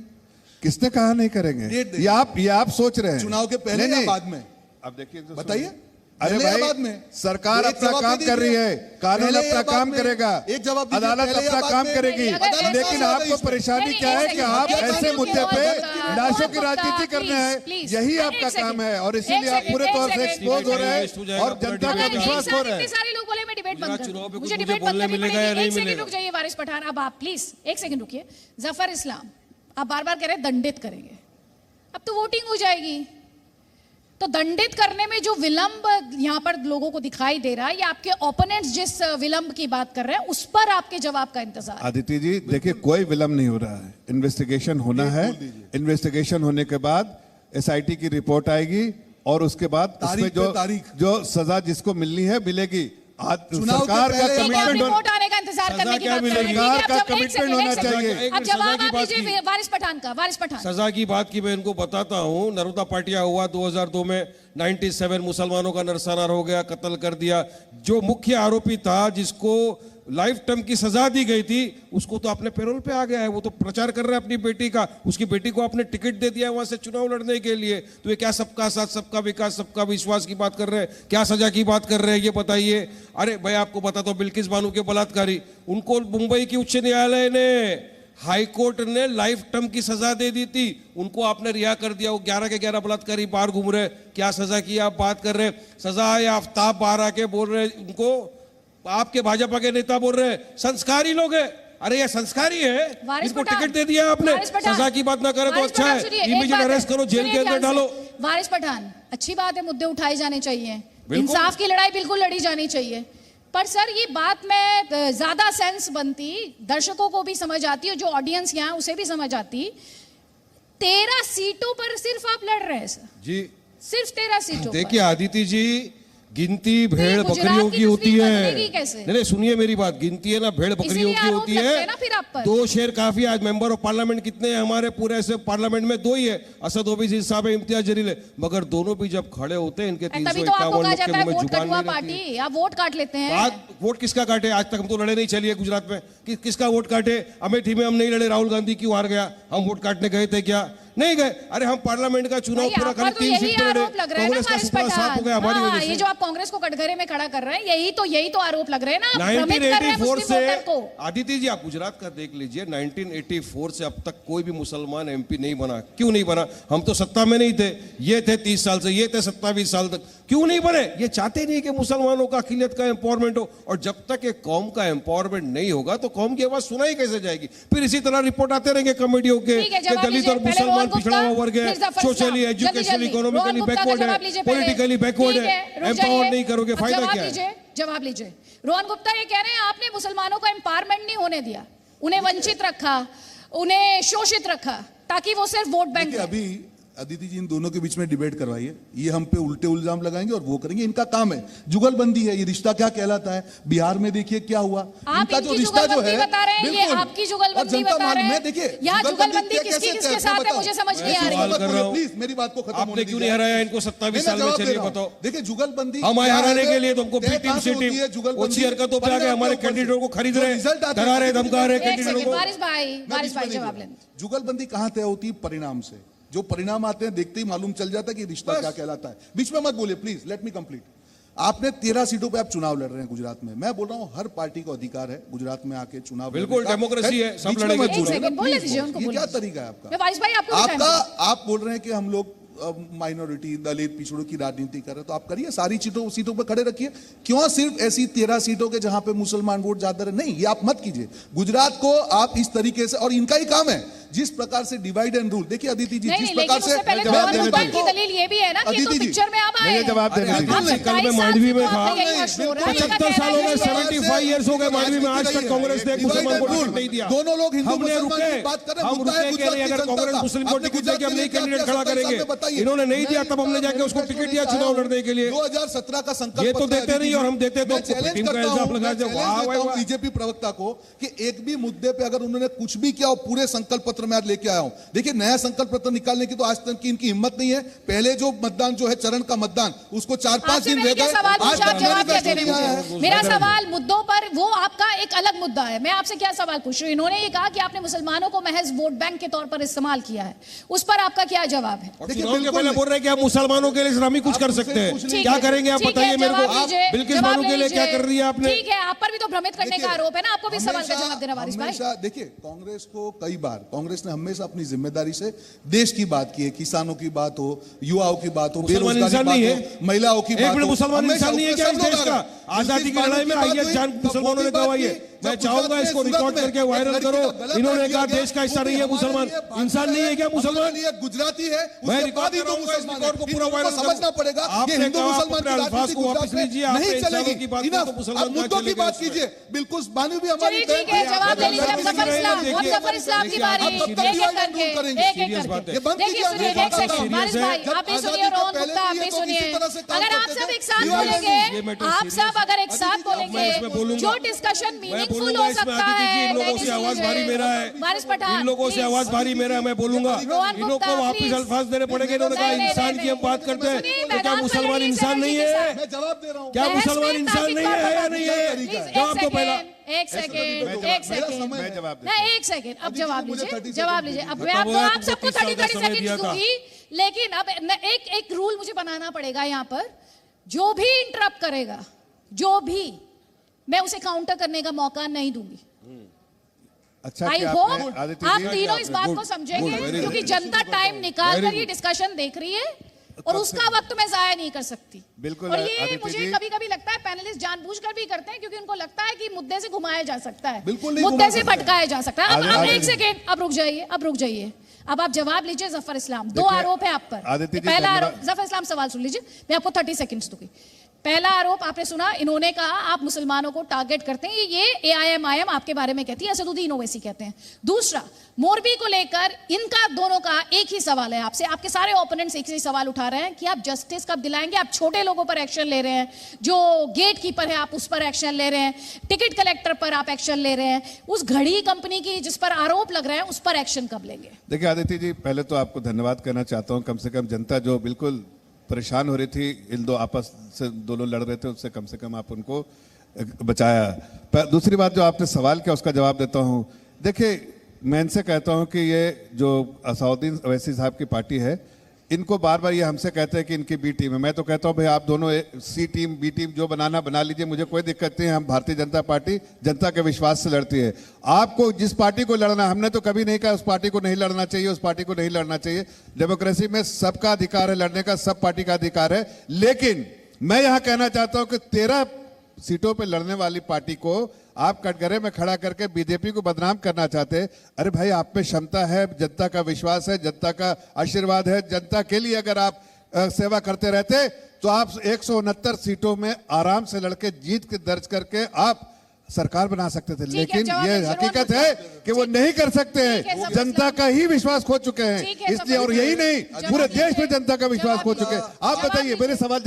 किसने कहा नहीं करेंगे? ये आप सोच रहे हैं चुनाव के पहले या बाद में? अब देखिए तो बताइए। अरे पहले या भाई बाद में? सरकार एक अपना जवाब काम दे कर रही दीजिए। है, कानून पहले अपना या काम बाद में? करेगा, एक जवाब दीजिए, अदालत पहले या अपना बाद काम में? करेगी। अदालत लेकिन कहाँ आपको गई? परेशानी नहीं, क्या है एक कि सेकंड, आप एक ऐसे सेकंड, मुद्दे रोहन पे गुप्ता, लाशों की रोहन राजनीति गुप्ता, करना है, प्लीज, यही एक आपका सेकंड, काम है, और एक इसीलिए आप सेकंड, पूरे एक तौर से सेकंड, एक्सपोज हो रहे वेस्ट हो हैं जाएगा, और पूरा जनता का डिबेट विश्वास हो रहा इतने है। सारे लोग बोले मैं डिबेट बंद कर चुनाव पे दूं। कुछ मुझे मुझे डिबेट बंद बोलने करनी मिलेगा या पड़ेगी। नहीं एक सेकंड मिलेगा? रुक जाइए वारिस पठान, अब आप प्लीज एक सेकंड रुकिए। जफर इस्लाम आप बार बार कह रहे हैं दंडित करेंगे, अब तो वोटिंग हो जाएगी। तो दंडित करने में जो विलंब यहां पर लोगों को दिखाई दे रहा है, या आपके ओपोनेंट्स जिस विलंब की बात कर रहे हैं उस पर आपके जवाब का इंतजार है। आदित्य जी देखिए, कोई विलंब नहीं हो रहा है, इन्वेस्टिगेशन होना है। इन्वेस्टिगेशन होने के बाद SIT की रिपोर्ट आएगी और उसके बाद उसमें जो सजा जिसको मिलनी है मिलेगी। सरकार का कमिटमेंट रिपोर्ट आने का इंतजार करने की बात कर रहे हैं। सरकार ठीक है, का अब जब- एक कमिटमेंट सेकंड, होना एक सेकंड। चाहिए। अब जवाब आप लीजिए वारिस पठान का। वारिस पठान सजा की बात की मैं इनको बताता हूं। नरोदा पाटिया हुआ 2002 में, 97 मुसलमानों का नरसंहार हो गया, कत्ल कर दिया। जो मुख्य आरोपी था जिसको लाइफ टाइम की सजा दी गई थी, उसको तो अपने पैरोल पे आ गया है। वो तो प्रचार कर रहा है अपनी बेटी का, उसकी बेटी को आपने टिकट दे दिया है वहां से चुनाव लड़ने के लिए। तो ये क्या सबका साथ, सबका विकास, सबका विश्वास की बात कर रहे हैं? क्या सजा की बात कर रहे हैं ये बताइए। अरे भाई आपको बताता हूं, बिल्किस बानो के बलात्कारी, उनको मुंबई की उच्च न्यायालय ने, हाई कोर्ट ने लाइफ टर्म की सजा दे दी थी, उनको आपने रिहा कर दिया। वो 11 के 11 बलात्कारी बाहर घूम रहे। क्या सजा की आप बात कर रहे हैं? सजा है आफ्ताब बाहर आके बोल रहे हैं, उनको आपके भाजपा के नेता बोल रहे हैं संस्कारी लोग है। अरे ये संस्कारी है, इनको टिकट दे दिया आपने। सजा की बात ना करे तो अच्छा है, इमीडिएट अरेस्ट करो, जेल के अंदर डालो। वारिस पठान, अच्छी बात है, मुद्दे उठाए जाने चाहिए, इंसाफ की लड़ाई बिल्कुल लड़ी जानी चाहिए। पर सर ये बात में ज्यादा सेंस बनती, दर्शकों को भी समझ आती और जो ऑडियंस यहाँ उसे भी समझ आती। 13 सीटों पर सिर्फ आप लड़ रहे हैं सर जी, सिर्फ 13 सीटों। देखिए आदिति जी, गिनती भेड़ बकरियों की होती है। नहीं सुनिए मेरी बात, गिनती है ना भेड़ बकरियों की होती है। 2 शेर काफी। आज मेंबर ऑफ पार्लियामेंट कितने हैं हमारे पूरे ऐसे पार्लियामेंट में? 2 ही है, असद ओवैसी साहब है, इम्तियाज जलील है। मगर दोनों भी जब खड़े होते हैं इनके 351 लोग के मुंह में जुबान नहीं रहती। आप वोट काट लेते हैं। वोट किसका काटे? आज तक हम तो लड़े नहीं, चलिए गुजरात में किसका वोट काटे? अमेठी में हम नहीं लड़े, राहुल गांधी क्यों हार गया? हम वोट काटने गए थे क्या? नहीं गए। अरे हम पार्लियामेंट का चुनाव पूरा खाली 3 सीट पे लड़े, कांग्रेस का सुपड़ा साफ हो गया हमारी वजह से। ये जो आप कांग्रेस को कटघरे में खड़ा कर रहे हैं, यही तो आरोप लग रहे हैं ना। 1984 से आदित्य जी, आप गुजरात का देख लीजिए, 1984 से अब तक कोई भी मुसलमान MP नहीं बना। क्यों नहीं बना? हम तो सत्ता में नहीं थे, ये थे 30 साल से, ये थे 27 साल तक। क्यों नहीं बने? ये चाहते नहीं कि मुसलमानों का अखिलियत का एम्पावरमेंट हो। और जब तक एक कौम का एम्पावरमेंट नहीं होगा तो कौम की आवाज सुनाई कैसे जाएगी? फिर इसी तरह रिपोर्ट आते रहेंगे कमेटियों के, दलित और मुसलमान पिछड़ा हुआ वर्ग है, सोशली, एजुकेशनली, इकोनॉमिकली बैकवर्ड है, पॉलिटिकली बैकवर्ड है, एम्पावर नहीं करोगे, फायदा क्या है? जवाब लीजिए। रोहन गुप्ता ये कह रहे हैं आपने मुसलमानों को एम्पावरमेंट नहीं होने दिया। उन्हें वंचित रखा, उन्हें शोषित रखा, ताकि वो सिर्फ वोट बैंक देखिए, है। अभी अदिति जी इन दोनों के बीच में डिबेट करवाइए, ये हम पे उल्टे इल्जाम लगाएंगे और वो करेंगे, इनका काम है। जुगलबंदी है, ये रिश्ता क्या कहलाता है। बिहार में देखिए क्या हुआ, आप इनका जो इनकी रिश्ता जो जुगलबंदी है, बता रहे हैं, ये बिल्कुल। आपकी और जुगलबंदी जनता बता रहे मैं हैं। देखिए यहाँ जुगलबंदी क्या किसकी कैसे किसके है, साथ है बताओ। मुझे समझ नहीं आ रही। सवाल कर रहा हूं। प्लीज मेरी बात को खत्म आपने होने क्यों दीजिए। नहीं हराया इनको 27 साल में, चलिए बताओ। देखिए जुगलबंदी हम आए क्या हराने है, के लिए, तुमको तय बी टीम कहाँ से सी होती टीम है जुगलबंदी? अच्छी हरकतों पे आके हमारे कैंडिडेट को खरीद रहे, डरा रहे, धमका रहे एक कैंडिडेट सेकंड, को। वारिस भाई जवाब लें। जुगलबंदी कहाँ तय होती है? परिणाम से। जो परिणाम आते हैं देखते ही मालूम चल जाता है कि रिश्ता क्या कहलाता है। बीच में मत बोलिए प्लीज, लेट मी कंप्लीट। आपने 13 सीटों पे आप चुनाव लड़ रहे हैं गुजरात में। मैं बोल रहा हूं हर पार्टी को अधिकार है गुजरात में आके चुनाव लड़ने बिल्कुल, का। डेमोक्रेसी है, सब बीच में लड़ेंगे। मत एक बोलिए सेकंड, ना, बोलने प्लीज दीजिए बोलिए। उनको, ये बोलने क्या दीजिए। तरीका है आपका? मैं वारिस भाई आपको भी टाइम दूं। आप बोल रहे हैं कि हम लोग माइनॉरिटी, दलित, पिछड़ों की राजनीति कर रहे हैं, तो आप करिए, सारी सीटों पे खड़े रखिए। क्यों सिर्फ ऐसी 13 सीटों के जहां पे मुसलमान वोट ज्यादा रहे? नहीं, ये आप मत कीजिए। गुजरात को आप इस तरीके से, और इनका ही काम है जिस प्रकार से डिवाइड एंड रूल। देखिए अदिति जी, नहीं, जिस नहीं, प्रकार लेकिन से उससे पहले मैं तो अपनी बात की को- दलील ये भी है ना कि ये तो अदिति जी, पिक्चर में आप आए ये हैं। जवाब देने आप दीजिए। कल में 27 मांडवी में साल था, से यही मशहूर है। 75 साल हो गए, 75 ईयर्स हो गए मांडवी में, आज तक कांग्रेस ने एक मुसलमान को टिकट नहीं दिया। दोनों लोग हिंदू हमने मुसलमान रुके, की बात कर रहे हैं, हम मुद्दा है रुके कि गुजरात नहीं, की अगर जनता कांग्रेस का। मुस्लिम को आपने टिकट गुजरात देके हम के नई लिए क्या कैंडिडेट किया? खड़ा 27 करेंगे। साल में बताइए। इन्होंने नहीं दिया, तब हमने जाके उसको टिकट दिया चुनाव लड़ने के लिए। 2017 का संकल्प ये तो पत्र है देते नहीं और हम देते तो मैं चैलेंज टीम का करता इल्जाम हूं, लगा मैं दे, चैलेंज वाह, देता वाह, हूं वाह। बीजेपी प्रवक्ता को कि एक भी मुद्दे पे अगर उन्होंने कुछ भी किया और पूरे संकल्प पत्र में आज लेके आया हूं। देखिए नया संकल्प पत्र निकालने की तो आज तक की इनकी हिम्मत नहीं है। पहले जो मतदान जो है चरण का मतदान, उसको 4-5 आपसे दिन मैंने रह क्या गए। सवाल आज पूछा, आप तक जवाब क्या मैनिफेस्टो दे रहे नहीं आया हैं है। मुझे? मेरा सवाल मुद्दों पर, वो आपका एक अलग मुद्दा है। मैं आपसे क्या सवाल पूछ रही हूँ? इन्होंने ये कहा कि आपने मुसलमानों को महज वोट बैंक के तौर पर इस्तेमाल किया है, उस पर आपका क्या जवाब है? और चुनाव के पहले बोल रहे हैं कि आप मुसलमानों के लिए हम ही कुछ कर सकते हैं। ठीक क्या है, करेंगे आप ठीक है, बताइए मेरे को। जवाब लीजिए, बिल्किस जवाब बानो के लिए क्या लीजिए। कर रही है आपने? ठीक है, आप पर भी तो भ्रमित करने का देखिए, आरोप है ना, आपको भी सवाल का हमेशा- जवाब देना वारिस भाई। हमेशा देखिए, कांग्रेस को कई बार कांग्रेस ने हमेशा अपनी जिम्मेदारी से देश की बात की है। किसानों की बात हो, युवाओं की बात हो, मुसलमान बेरोजगारी इंसान बात नहीं हो, है? महिलाओं की एक बात मिनट, हो, मुसलमान हमेशा इंसान नहीं है क्या इस सब लोग देश आ का? रहे हैं। आजादी की लड़ाई में आइए जान मुसलमानों ने गवाई है। मैं चाहूंगा इसको रिकॉर्ड करके वायरल करो। इन्होंने कहा देश का हिस्सा नहीं है मुसलमान। इंसान नहीं है क्या मुसलमान? गुजराती है, मैं उसके रिकॉर्ड बाद ही कर तो रहा हूं, इस मुसलमान रिकॉर्ड को है। पूरा हिंदुओं वायरल को समझना पड़ेगा कि आपने हिंदू कहा, मुसलमान अपने की अल्फाज राजनीति को वापस गुजरात में लीजिए, आपने नहीं इंसानों चलेगी। की बात Enough, को मुसलमान आप मुद्दों कहा की बात चलेगा कीजिए। बिल्कुल बानू भी हमारी चलिए ठीक है, जवाब ले लीजिए। अब जफर इस्लाम, अब जफर इस्लाम की बारी। आप कब तक एक एक डिवाइड एंड करके, रूल करेंगे? एक एक सीरियस बात करके। है। ये बंद देखिए कीजिए, सुनिए, ये एक सेकंड वारिस भाई, जब आप भी आजादी सुनिए, के रोहन पहले गुप्ता आप भी भी ये तो सुनिए। किसी तरह से काम अगर आप करते सब थे। एक साथ डिवाइड एंड बोलेंगे, ये मैटर आप सीरियस सब अगर एक साथ मैं इसमें बोलेंगे, बोलूंगा। जो डिस्कशन मैं मीनिंगफुल बोलूंगा हो इसमें सकता आदित्य जी, है। इन लोगों से आवाज भारी मेरा है। वारिस पठान, इन लोगों से please। आवाज भारी मेरा है, मैं बोलूंगा। रोहन इन लोगों गुप्ता, को वापिस please। अल्फाज देने पड़ेंगे। इन्होंने कहा नहीं, नहीं, इंसान नहीं, की हम बात करते हैं, सुनिए, तो क्या मैदान पर मुसलमान लड़िए इंसान नहीं सहमति के है? साथ। मैं जवाब दे रहा हूं। क्या बहस मुसलमान में इंसान तार्किक नहीं तौर है पर या नहीं है? प्लीज, जवाब दो पहला। एक सेकेंड, मैं एक सेकेंड। मैं जवाब देता नहीं, एक सेकेंड, अब जवाब मुझे लीजिए, 30 जवाब सेकंड लीजिए। अब मैं मैं तो आपको, बोला आप तुमको सबको 30 साल 30 का 30 समय दिया सेकंड था। दूंगी, लेकिन अब एक रूल मुझे बनाना पड़ेगा यहाँ पर। जो भी इंटरप्ट करेगा, जो भी, मैं उसे काउंटर करने का मौका नहीं दूंगी। अच्छा आई कि होप आपने आदित्य आप जी तीनों इस बात को समझेंगे, क्योंकि जनता टाइम निकाल कर ये डिस्कशन देख रही है और उसका वक्त मैं जाया नहीं कर सकती। बिल्कुल, और ये आदित्य मुझे जी। कभी कभी लगता है पैनलिस्ट जानबूझकर भी करते हैं, क्योंकि उनको लगता है कि मुद्दे से घुमाया जा सकता है, बिल्कुल नहीं मुद्दे घुमा से सकते। भटकाया जा सकता है। अब आदित्य एक जी। सेकेंड, अब रुक जाइए, अब रुक जाइए। अब आप जवाब लीजिए जफर इस्लाम। दो देखिए, आरोप है आप पर। आदित्य जी, पहला धन्यवाद। आरोप, जफर इस्लाम सवाल सुन लीजिए, मैं आपको 30 सेकंड्स दूंगी। पहला आरोप आपने सुना, इन्होंने कहा आप मुसलमानों को टारगेट करते हैं, ये AIMIM आपके बारे में कहती है, असदुद्दीन ओवैसी कहते हैं। दूसरा, मोरबी को लेकर इनका दोनों का एक ही सवाल है आपसे, आपके सारे ओपोनेंट्स एक ही सवाल उठा रहे हैं कि आप जस्टिस कब दिलाएंगे? आप छोटे लोगों पर एक्शन ले रहे हैं, जो गेट कीपर है आप उस पर एक्शन ले रहे हैं, टिकट कलेक्टर पर आप एक्शन ले रहे हैं, उस घड़ी कंपनी की जिस पर आरोप लग रहे हैं उस पर एक्शन कब लेंगे? देखिए आदित्य जी, पहले तो आपको धन्यवाद करना चाहता हूं। कम से कम जनता जो बिल्कुल परेशान हो रही थी, इन दो आपस से दो लोग लड़ रहे थे, उससे कम से कम आप उनको बचाया। पर दूसरी बात जो आपने सवाल किया उसका जवाब देता हूं। देखिए मैं इनसे कहता हूं कि ये जो असदुद्दीन ओवैसी साहब की पार्टी है, इनको बार बार ये हमसे कहते हैं कि इनकी बी टीम है। मैं तो कहता हूं भाई आप दोनों सी टीम बी टीम जो बनाना बना लीजिए, मुझे कोई दिक्कत नहीं है। हम भारतीय जनता पार्टी जनता के विश्वास से लड़ती है। आपको जिस पार्टी को लड़ना, हमने तो कभी नहीं कहा उस पार्टी को नहीं लड़ना चाहिए, उस पार्टी को नहीं लड़ना चाहिए। डेमोक्रेसी में सबका अधिकार है लड़ने का, सब पार्टी का अधिकार है। लेकिन मैं यहां कहना चाहता हूं कि 13 सीटों पर लड़ने वाली पार्टी को आप कटघरे में खड़ा करके बीजेपी को बदनाम करना चाहते। अरे भाई आप में क्षमता है, जनता का विश्वास है, जनता का आशीर्वाद है। जनता के लिए अगर आप सेवा करते रहते तो आप 169 सीटों में आराम से लड़के जीत के दर्ज करके आप सरकार बना सकते थे, ठीक है, लेकिन जवाब ये दीजिए, हकीकत रोहन है कि वो नहीं कर सकते ठीक है, हैं। सफर जनता इस्लाम। का ही विश्वास खो चुके हैं, ठीक है, इसलिए सफर और यही नहीं इस्लाम। पूरे जवाब देश में दीजिए। जनता का विश्वास खो चुके हैं। आप जवाब बताइए, मेरे दीजिए। सवाल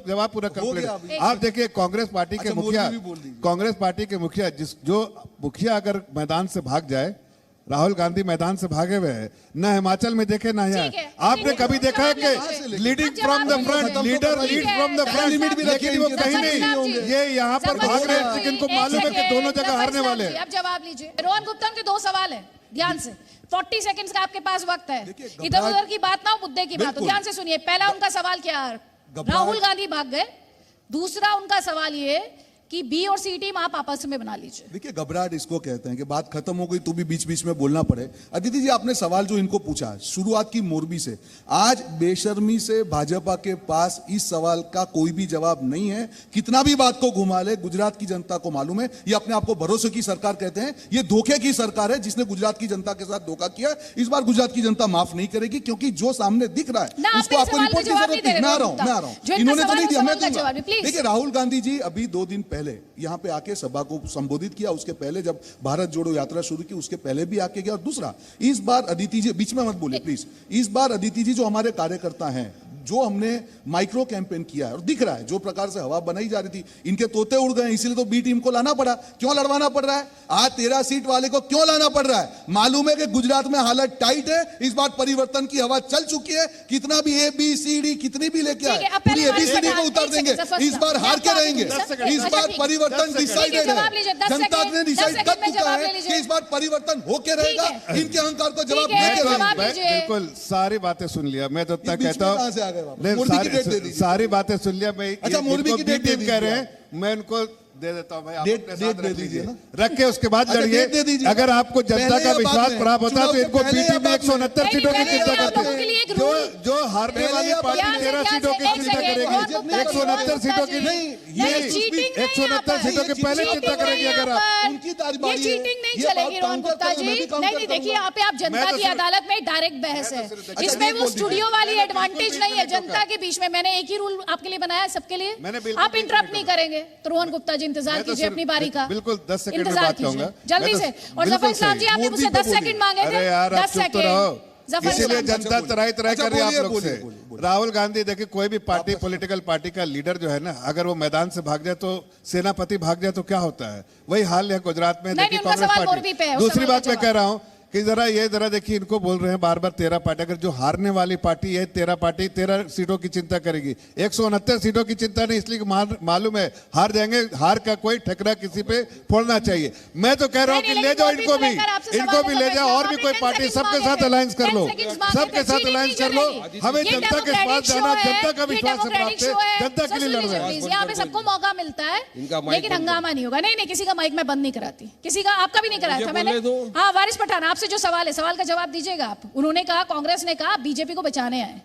जवाब पूरा कंप्लीट। अभी। आप देखिए कांग्रेस पार्टी के अच्छा, मुखिया, मोदी भी बोल दीजिए। कांग्रेस पार्टी के मुखिया जो मुखिया अगर मैदान से भाग जाए, राहुल गांधी मैदान से भागे हुए हैं, न हिमाचल में देखे ना यहाँ। ठीक है, आपने ठीक है, कभी देखा है जवाब कि दीजिए। लीडिंग अब फ्रॉम द जवाब फ्रंट, दीजिए। लीडर ठीक लीड है, फ्रॉम द जवाब फ्रंट, लिमिट भी रखिए, लेकिन वो इनके कहीं जफर इस्लाम नहीं, जी। ये यहाँ पर जफर भाग रहे हैं इस्लाम लेकिन इनको जी, एक मालूम है कि सेकंड, दोनों जगह जफर हारने इस्लाम वाले जी, हैं। अब जवाब लीजिए। रोहन गुप्ता के 2 सवाल है, ध्यान से 40 सेकंड्स का आपके पास वक्त है। इधर उधर की बात ना हो, मुद्दे की बात हो। बिल्कुल। ध्यान से सुनिए। पहला उनका सवाल क्या है, राहुल गांधी भाग गए। दूसरा उनका सवाल ये कि बी और सी टीम आप आपस में बना लीजिए। देखिए, घबराहट इसको कहते हैं कि बात खत्म हो गई तो भी बीच बीच में बोलना पड़े। अदिति जी, आपने सवाल जो इनको पूछा, शुरुआत की मोरबी से, आज बेशर्मी से भाजपा के पास इस सवाल का कोई भी जवाब नहीं है। कितना भी बात को घुमा ले, गुजरात की जनता को मालूम है। ये अपने आप को भरोसे की सरकार कहते हैं, ये धोखे की सरकार है जिसने गुजरात की जनता के साथ धोखा किया। इस बार गुजरात की जनता माफ नहीं करेगी, क्योंकि जो सामने दिख रहा ना, है आप उसको मेरे आपको सवाल रिपोर्ट का की जवाब जरूरत नहीं दे नहीं। रहे, मैं आ रहा गुप्ता। हूं। जो इनका इन्होंने तो सवाल नहीं है, दिया, मैं सवाल का दूंगा। जवाब नहीं, प्लीज। देखिए, राहुल गांधी जी अभी 2 दिन पहले यहाँ पे आके सभा को संबोधित किया। उसके पहले जब भारत जोड़ो यात्रा शुरू की, उसके पहले भी आके गया। और दूसरा, इस बार अदिति जी, बीच में मत बोलिए प्लीज, इस बार अदिति जी जो हमारे कार्यकर्ता हैं, जो हमने माइक्रो कैंपेन किया है और दिख रहा है जो प्रकार से हवा बनाई जा रही थी, इनके तोते उड़ गए, इसलिए तो बी टीम को लाना पड़ा। क्यों लड़वाना पड़ रहा है? आज 13 सीट वाले को क्यों लाना पड़ रहा है? मालूम है कि गुजरात में हालत टाइट है। इस बार परिवर्तन की हवा चल चुकी है। कितना भी ए बी सी डी कितनी भी लेके ठीक है, आए, अब पूरी पहले एबीसीडी को बात उतार एक देंगे। सेकंड, इस बार हार के रहेंगे। इस बार परिवर्तन डिसाइडेड है। जवाब लीजिए, 10 जनता सेकंड, ने 10 डिसाइड कर सेकंड में चुका जवाब है ले लीजिए। कि इस बार परिवर्तन होके रहेगा। इनके अहंकार को जवाब ठीक है, देके जवाब रहेंगे। लीजिए। बिल्कुल सारी बातें सुन लिया। मैं तो तक बीच में कहता कहां से आ गए वापस? नहीं, मोरबी की डेट दे दीजिए। सारी बातें सुन लिया। मैं अच्छा, मोरबी की डेट दे टीम कह रहे दीजिए हैं, मैं उनको दे देता हूं भाई, आप डेट- अपने डेट साथ दे रख दीजिए लीजिए, ना। रख के उसके बाद अच्छा, लड़िए। डेट दे दीजिए। अगर आपको जनता पहले का या विश्वास बाद में? प्राप्त होता चुनाव तो के इनको पहले या पीटी में बाद में? 169 नहीं, सीटों की पहले चिंता आप करते लोगों के लिए एक जो रूल- जो हारने पहले वाली या बाद पार्टी में? 13 सीटों की एक चिंता सेकंड, करेगी, रोहन गुप्ता जी, 169 रोहन सीटों की गुप्ता नहीं। जी। नहीं, चीटिंग नहीं 169 है सीटों की यहाँ पहले पर। चिंता चीटिंग करेगी नहीं है अगर यहाँ आप। पर। उनकी तारीफ ये बारी है। चीटिंग नहीं ये बात चलेगी रोहन काउंटर गुप्ता करो, जी। मैं भी काउंटर नहीं, देखिए, करूंगा। यहाँ पे आप मैं जनता तो की सिर्फ- अदालत में डायरेक्ट बहस है। अच्छा, इसमें ये वो बोल दीजिए। स्टूडियो वाली मैंने एडवांटेज बिल्कुल नहीं है बीच में जनता के बीच में। मैंने एक ही रूल आपके लिए बनाया है, सबके लिए। मैंने बिल्कुल आप बीच में इंटरप्ट नहीं करेंगे तो रोहन गुप्ता जी इंतजार मैं तो कीजिए सिर्फ- अपनी बारी का। बिल्कुल 10 सेकंड में इंतजार बात कीजिए कहूंगा। जल्दी मैं तो से। और बिल्कुल जफर इस्लाम जी, सही। आपने मोदी मुझसे पे 10 बोलिए। सेकंड मांगे थे। अरे यार, आप 10 चुप तो रहो। जफर इसीलिए इस्लाम जी। जनता तराई तराई अच्छा, कर रही है आप बोलिए, लोग बोलिए, से। बोलिए। राहुल गांधी देखिए, कोई भी पार्टी पॉलिटिकल पार्टी का लीडर जो है ना, अगर वो मैदान से भाग जाए तो सेनापति भाग जाए तो क्या होता है? वही हाल है गुजरात में। नहीं, देखिए उनका कांग्रेस सवाल मोरबी पे है, पार्टी। उस दूसरी सवाल बात का मैं कह रहा हूं कि जरा देखिए, इनको बोल रहे हैं बार बार 13 पार्टी। अगर जो हारने वाली पार्टी है 13 पार्टी 13 सीटों की चिंता करेगी, 169 सीटों की चिंता नहीं, इसलिए मालूम है हार जाएंगे। हार का कोई ठकरा किसी पे फोड़ना चाहिए। मैं तो कह रहा हूं कि ले जाओ इनको भी, इनको भी ले जाओ। और भी कोई पार्टी, सबके साथ अलायंस कर लो, सबके साथ अलायंस कर लो। हमें जनता के पास जाना, जनता का विश्वास से प्राप्त है, जनता के लिए लड़ रहे हैं। यहाँ पे सबको मौका मिलता है, लेकिन हंगामा नहीं होगा। नहीं नहीं, किसी का माइक मैं बंद नहीं कराती, किसी का, आपका भी नहीं कराया था मैंने। हाँ, वारिस पठान, आपसे जो सवाल है, सवाल का जवाब दीजिएगा आप। उन्होंने कहा, कांग्रेस ने कहा बीजेपी को बचाने आए।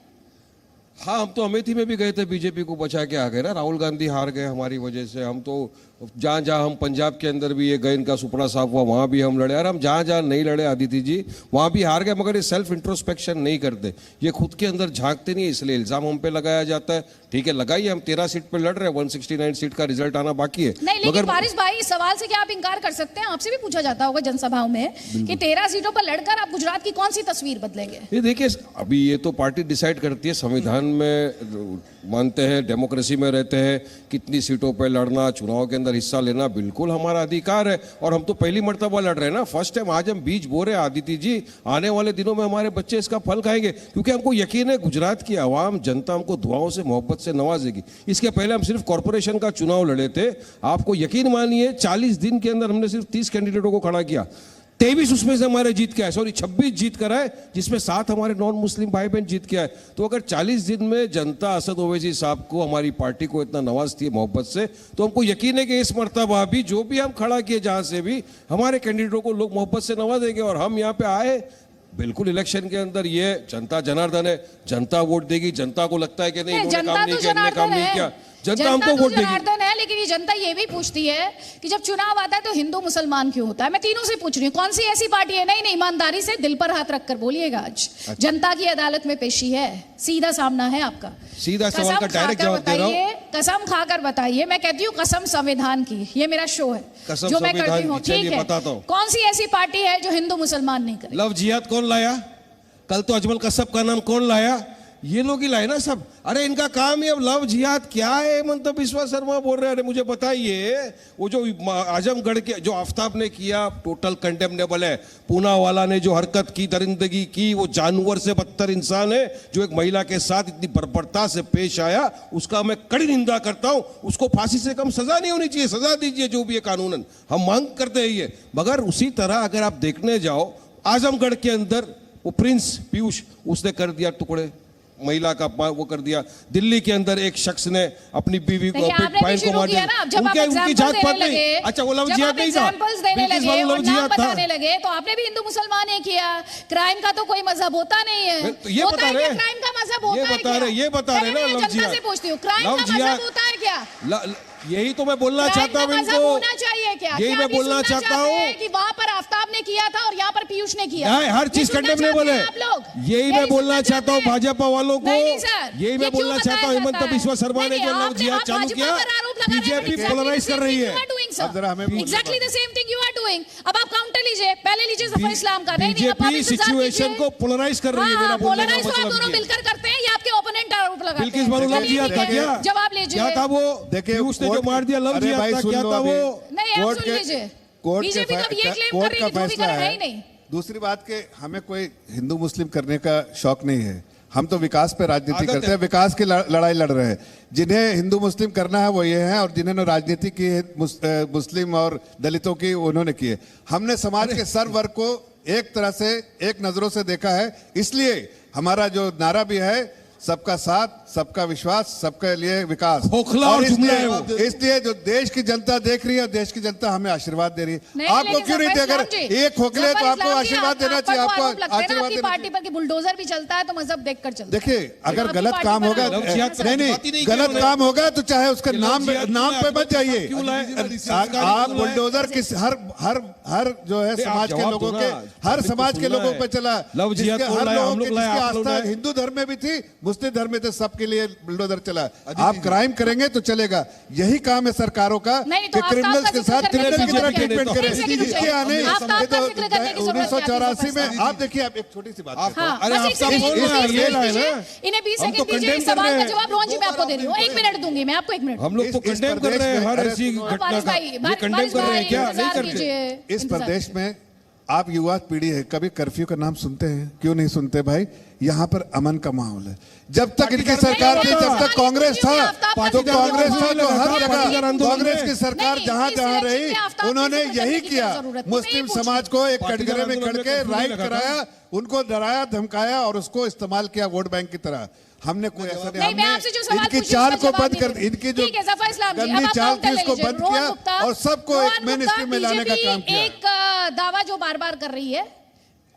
हाँ, हम तो अमेठी में भी गए थे, बीजेपी को बचा के आ गए ना। राहुल गांधी हार गए हमारी वजह से। हम तो जहाँ जहाँ हम पंजाब के अंदर भी ये गए, इनका सुपना साफ हुआ, वहाँ भी हम लड़े। और हम जहाँ जहाँ नहीं लड़े आदिति जी, वहाँ भी हार गए। मगर ये सेल्फ इंट्रोस्पेक्शन नहीं करते, ये खुद के अंदर झांकते नहीं, इसलिए इल्जाम हम पे लगाया जाता है। ठीक है, लगाइए, हम 13 सीट पे लड़ रहे हैं, 169 सीट का रिजल्ट आना बाकी है। नहीं, लेकिन वारिस भाई, इस सवाल से क्या आप इंकार कर सकते हैं? आपसे भी पूछा जाता होगा जनसभाओं में कि 13 सीटों पर लड़कर आप गुजरात की कौन सी तस्वीर बदलेंगे? ये देखिए, अभी ये तो पार्टी डिसाइड करती है। संविधान में मानते हैं, डेमोक्रेसी में रहते हैं, कितनी सीटों पे लड़ना, चुनाव के अंदर हिस्सा लेना बिल्कुल हमारा अधिकार है। और हम तो पहली मर्तबा लड़ रहे हैं ना, फर्स्ट टाइम। आज हम बीज बो रहे हैं आदिति जी, आने वाले दिनों में हमारे बच्चे इसका फल खाएंगे, क्योंकि हमको यकीन है गुजरात की आवाम, जनता हमको दुआओं से, मोहब्बत से नवाजेगी। इसके पहले हम सिर्फ कॉर्पोरेशन का चुनाव लड़े थे। आपको यकीन मानिए, 40 दिन के अंदर हमने सिर्फ 30 कैंडिडेटों को खड़ा किया। 23 उसमें से हमारे जीत के आए, सॉरी 26 जीत कर आए, जिसमें 7 हमारे नॉन मुस्लिम भाई बहन जीत के आए। तो अगर 40 दिन में जनता असद ओवैसी साहब को, हमारी पार्टी को इतना नवाजती है मोहब्बत से, तो हमको यकीन है कि इस मर्तबा भी जो भी हम खड़ा किए, जहां से भी हमारे कैंडिडेटों को लोग मोहब्बत से नवाजेंगे। और हम यहाँ पे आए बिल्कुल इलेक्शन के अंदर, ये जनता जनार्दन है, जनता वोट देगी। जनता को लगता है कि नहीं, इन्होंने काम नहीं किया, इन्होंने काम नहीं किया। जनता हमको तो वोट देगी। जनार्दन है, लेकिन ये जनता ये भी पूछती है कि जब चुनाव आता है तो हिंदू मुसलमान क्यों होता है? मैं तीनों से पूछ रही हूँ, कौन सी ऐसी पार्टी है? नहीं, ईमानदारी से दिल पर हाथ रखकर बोलिएगा। आज जनता की अदालत में पेशी है, सीधा सामना है आपका। सीधा सवाल का डायरेक्ट जवाब दे रहा हूं। कसम खाकर बताइए, मैं कहती हूँ कसम संविधान की, ये मेरा शो है कसम जो मैं संविधान करती हूँ, की, चलिए ठीक है? बताता हूं। कौन सी ऐसी पार्टी है जो हिंदू मुसलमान नहीं करे? लव जिहाद कौन लाया? कल तो अजमल कश्यप का नाम कौन लाया? ये लोग ही लाए ना सब। अरे इनका काम ही अब लव जिहाद क्या है? हेमंत बिस्वा शर्मा बोल रहे हैं। अरे मुझे बताइए, वो जो आजमगढ़ के जो आफ्ताब ने किया, टोटल कंडेमनेबल है। पूना वाला ने जो हरकत की, दरिंदगी की, वो जानवर से बदतर इंसान है जो एक महिला के साथ इतनी बर्बरता से पेश आया, उसका मैं कड़ी निंदा करता हूं। उसको फांसी से कम सजा नहीं होनी चाहिए, सजा दीजिए जो भी है कानूनन, हम मांग करते हैं ये। मगर उसी तरह अगर आप देखने जाओ, आजमगढ़ के अंदर वो प्रिंस पीयूष, उसने कर दिया टुकड़े, महिला का वो कर दिया। दिल्ली के अंदर एक शख्स ने अपनी बीवी को, बहन को मार दिया। उनकी जात पात नहीं। अच्छा, वो लव जिहाद नहीं था, लव जिहाद था। लगे तो आपने भी हिंदू मुसलमान ही किया। क्राइम का तो कोई मजहब होता नहीं है। तो ये बता रहे, क्राइम का मजहब होता है क्या? ये बता रहे ना लव जिहाद। से पूछती हूँ, क्राइम का मजहब होता है क्या? यही तो मैं बोलना चाहता हूँ इनको। होना चाहिए क्या? यही मैं बोलना चाहता हूँ कि वहां पर आफ्ताब ने किया था और यहाँ पर पीयूष ने किया। हर चीज कंडेमनेबल है। यही मैं बोलना चाहता हूँ भाजपा वालों को। यही मैं बोलना चाहता हूँ हेमंत बिस्वा शर्मा ने जो लव जिहाद चालू किया, बीजेपी पोलराइज कर रही है। Exactly the same thing you are doing. अब आप काउंटर लीजिए, पहले लीजिए सफा इस्लाम का। बीजेपी सिचुएशन को पोलराइज कर रही है। मेरा बोलने का मतलब मतलब ये मिलकर करते हैं या आपके ओपोनेंट आरोप लगाते हैं? बिल्किस बानो लव जिहाद था क्या? जवाब लीजिए। क्या था वो? देखिए उसने जो मार दिया लव जिहाद था, क्या था वो? नहीं, आप सुन लीजिए। बीजेपी कब ये क्लेम कर रही है जो भी कर रहा है ही नहीं। दूसरी बात के हमें कोई हिंदू मुस्लिम करने का शौक नहीं है। हम तो विकास पे राजनीति करते हैं, विकास की लड़ाई लड़ रहे हैं। जिन्हें हिंदू मुस्लिम करना है वो ये है, और जिन्होंने राजनीति की है मुस्लिम और दलितों की, उन्होंने की है। हमने समाज के सर्व वर्ग को एक तरह से, एक नजरों से देखा है। इसलिए हमारा जो नारा भी है, सबका साथ, सबका विश्वास, सबके लिए विकास। और इसलिए जो देश की जनता देख रही है, देश की जनता हमें आशीर्वाद दे रही है। आपको क्यों नहीं दे? अगर एक खोखले तो आपको आशीर्वाद देना चाहिए। आपको आशीर्वाद देना पार्टी पर बुलडोजर भी चलता है तो मजहब देखकर चलता है। देखिए, अगर गलत काम होगा, नहीं गलत काम होगा तो चाहे उसके नाम पे मत जाइए। आप बुलडोजर किस हर जो है समाज के लोगों के, हर समाज के लोगों पे चला। हर लोगों की आस्था हिंदू धर्म में भी थी, मुस्लिम धर्म में तो सबके लिए बुलडोजर चला। आप क्राइम करेंगे तो चलेगा। यही काम है सरकारों का कि क्रिमिनल्स के साथ क्रिमिनल की तरह ट्रीटमेंट करें। इसके आने 1984 में आप देखिए, आप एक छोटी सी बात, अरे आप सब बोल रहे हैं ये लाए ना, इन्हें 20 सेकंड दीजिए। सवाल का जवाब रोहन जी मैं आपको दे रही हूँ, 1 मिनट दूंगी मैं आपको, 1 मिनट। हम लोग तो कंडेम कर रहे हैं हर ऐसी घटना का। ये कंडेम कर रहे हैं क्या? नहीं करते। इस प्रदेश में आप युवा पीढ़ी है, कभी कर्फ्यू का नाम सुनते हैं? क्यों नहीं सुनते भाई? यहाँ पर अमन का माहौल है। जब तक इनकी सरकार थी, जब तक कांग्रेस था, तो कांग्रेस था जो हर जगह कांग्रेस की सरकार जहां जहां रही, उन्होंने यही किया। मुस्लिम समाज को एक कटघरे में करके राइट कराया, उनको डराया धमकाया और उसको इस्तेमाल किया वोट बैंक की तरह। हमने कोई ऐसा नहीं, हमने इनकी चाल को बंद कर, इनकी जो गंदी चाल थी उसको बंद किया और सबको एक मेन स्ट्रीम में लाने का काम किया। एक दावा जो बार बार कर रही है,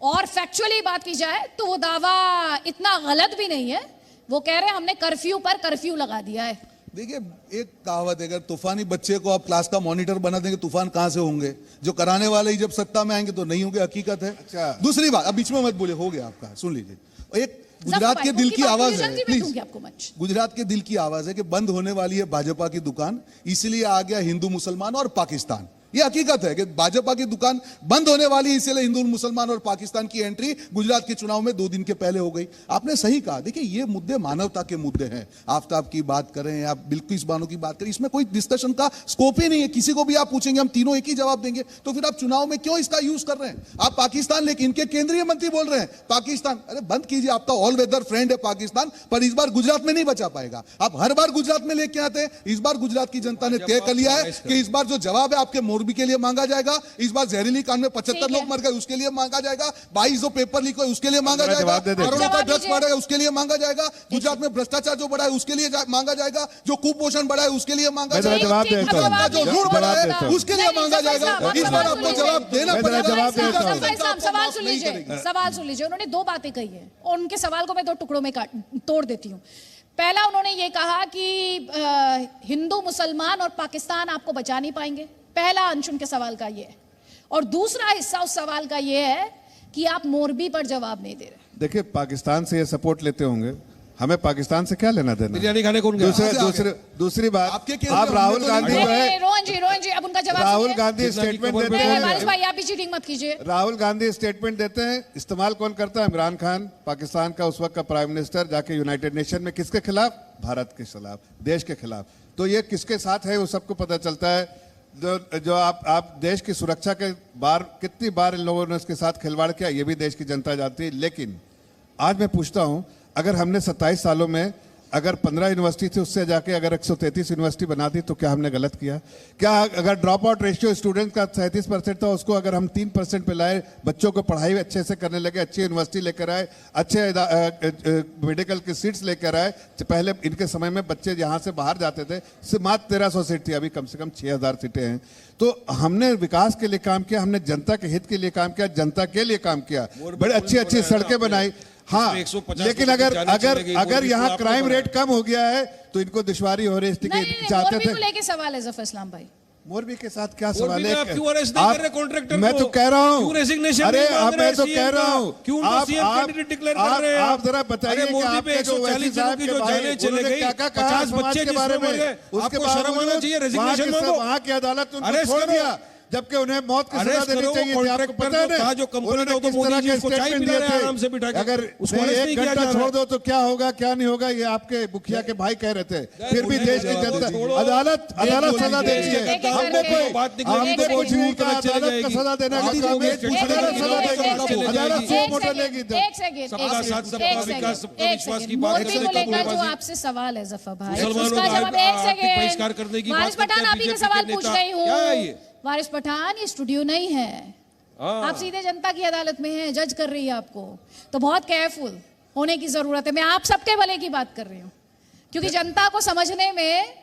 और फैक्चुअली बात की जाए तो वो दावा इतना गलत भी नहीं है। वो कह रहे हैं हमने कर्फ्यू पर कर्फ्यू लगा दिया है। देखिए, एक कहावत है, अगर तूफानी बच्चे को आप क्लास का मॉनिटर बना देंगे, तूफान कहां से होंगे? जो कराने वाले ही जब सत्ता में आएंगे तो नहीं होंगे, हकीकत है। अच्छा। दूसरी बात, अब बीच में मत बोले, हो गया आपका, सुन लीजिए। एक गुजरात के दिल की आवाज है, प्लीज, गुजरात के दिल की आवाज है कि बंद होने वाली है भाजपा की दुकान, इसलिए आ गया हिंदू मुसलमान और पाकिस्तान। ये हकीकत है कि भाजपा की दुकान बंद होने वाली, इसलिए हिंदू मुसलमान और पाकिस्तान की एंट्री गुजरात के चुनाव में 2 दिन के पहले हो गई। आपने सही कहा। देखिए, ये मुद्दे मानवता के मुद्दे हैं। आफ्ताब की बात करें, आप बिल्किस बानो की बात करें, इसमें कोई डिस्कशन का स्कोप ही नहीं है। किसी को भी आप पूछेंगे हम तीनों एक ही जवाब देंगे, तो फिर आप चुनाव में क्यों इसका यूज कर रहे हैं? आप पाकिस्तान लेके, इनके केंद्रीय मंत्री बोल रहे हैं पाकिस्तान, अरे बंद कीजिए। आपका ऑल वेदर फ्रेंड है पाकिस्तान, पर इस बार गुजरात में नहीं बचा पाएगा। आप हर बार गुजरात में लेके आते हैं। इस बार गुजरात की जनता ने तय कर लिया है कि इस बार जो जवाब है आपके मोरबी के लिए मांगा जाएगा। इस बार जहरीली कांड में 75 लोग मर गए, उसके लिए मांगा जाएगा। 22 जो पेपर लीक हुए उसके लिए मांगा जाएगा। करोड़ों का ड्रग्स बढ़ा है उसके लिए मांगा जाएगा। गुजरात में भ्रष्टाचार जो बढ़ा है उसके लिए मांगा जाएगा। जो कुपोषण बढ़ा है उसके लिए मांगा जाएगा। जो ऋण बढ़ा है उसके लिए मांगा जाएगा। इस बार आपको जवाब देना पड़ेगा। सवाल सुन लीजिए, सवाल सुन लीजिए। उन्होंने 2 बातें कही है और उनके सवाल को मैं 2 टुकड़ों में तोड़ देती हूँ। पहला उन्होंने ये कहा कि हिंदू मुसलमान और पाकिस्तान आपको बचा नहीं पाएंगे, पहला अंश उनके सवाल का ये है। और दूसरा हिस्सा उस सवाल का ये है कि आप मोरबी पर जवाब नहीं दे रहे। देखिए, पाकिस्तान से ये सपोर्ट लेते होंगे, हमें पाकिस्तान से क्या लेना देना? बिरयानी खाने कौन गया? दूसरी बात, आपके आप राहुल गांधी जो है, रोहन जी अब उनका जवाब राहुल गांधी स्टेटमेंट देते मानस हैं, भाई आप भी चीटिंग मत कीजिए। राहुल गांधी स्टेटमेंट देते हैं, इस्तेमाल कौन करता है? इमरान खान, पाकिस्तान का उस वक्त का प्राइम मिनिस्टर, जाके यूनाइटेड नेशन में किसके खिलाफ? भारत के खिलाफ, देश के खिलाफ। तो ये किसके साथ है वो सबको पता चलता है। जो आप देश की सुरक्षा के कितनी बार इन लोगों ने उसके साथ खिलवाड़ किया, ये भी देश की जनता जानती है। लेकिन आज मैं पूछता हूं, अगर हमने 27 सालों में अगर 15 यूनिवर्सिटी थी, उससे जाके अगर 133 यूनिवर्सिटी बना दी, तो क्या हमने गलत किया? क्या अगर ड्रॉप आउट रेशियो स्टूडेंट का 37% था, उसको अगर हम 3% पे लाए, बच्चों को पढ़ाई अच्छे से करने लगे, अच्छी यूनिवर्सिटी लेकर आए, अच्छे मेडिकल की सीट्स लेकर आए। पहले इनके समय में बच्चे यहाँ से बाहर जाते थे, सिर्फ मात्र 1300 सीट थी, अभी कम से कम 6000 सीटें हैं। तो हमने विकास के लिए काम किया, हमने जनता के हित के लिए काम किया, जनता के लिए काम किया, बड़े अच्छी अच्छी सड़कें बनाई। हाँ, लेकिन अगर यहाँ क्राइम रेट कम हो गया है तो इनको दुश्वारी हो रही है। चाहते थे लेके सवाल है जफर इस्लाम भाई, मोरबी के साथ क्या सवाल है? मैं तो कह रहा हूँ, अरे मैं तो कह रहा हूँ, आप जरा बताइए कि आपके जो वैसी साहब के भाई उन्होंने क्या कहा समाज के बारे में, उसके बावजूद वहाँ की अदालत उनको छोड़ दिया, जबकि उन्हें मौत की सजा देनी चाहिए थी। आपको पता है ना, जो उन्होंने किस तरह के स्टेटमेंट दिए थे, अगर उसको 1 घंटा छोड़ दो तो क्या होगा क्या नहीं होगा, ये आपके मुखिया के भाई कह रहे थे। फिर भी देश की जनता, अदालत सजा देती है, हमको कोई झूठ का अदालत का सजा देना का काम है, अदालत सजा देगी, अदालत सो मोटर लेगी। जो आपसे सवाल है जफर भाई, उसका जवाब 1 सेकंड। वारिस पठान, आप ही का सवाल पूछ रही हूँ। वारिस पठान, ये स्टूडियो नहीं है, आप सीधे जनता की अदालत में हैं, जज कर रही है आपको, तो बहुत केयरफुल होने की जरूरत है। मैं आप सबके भले की बात कर रही हूँ, क्योंकि जनता को समझने में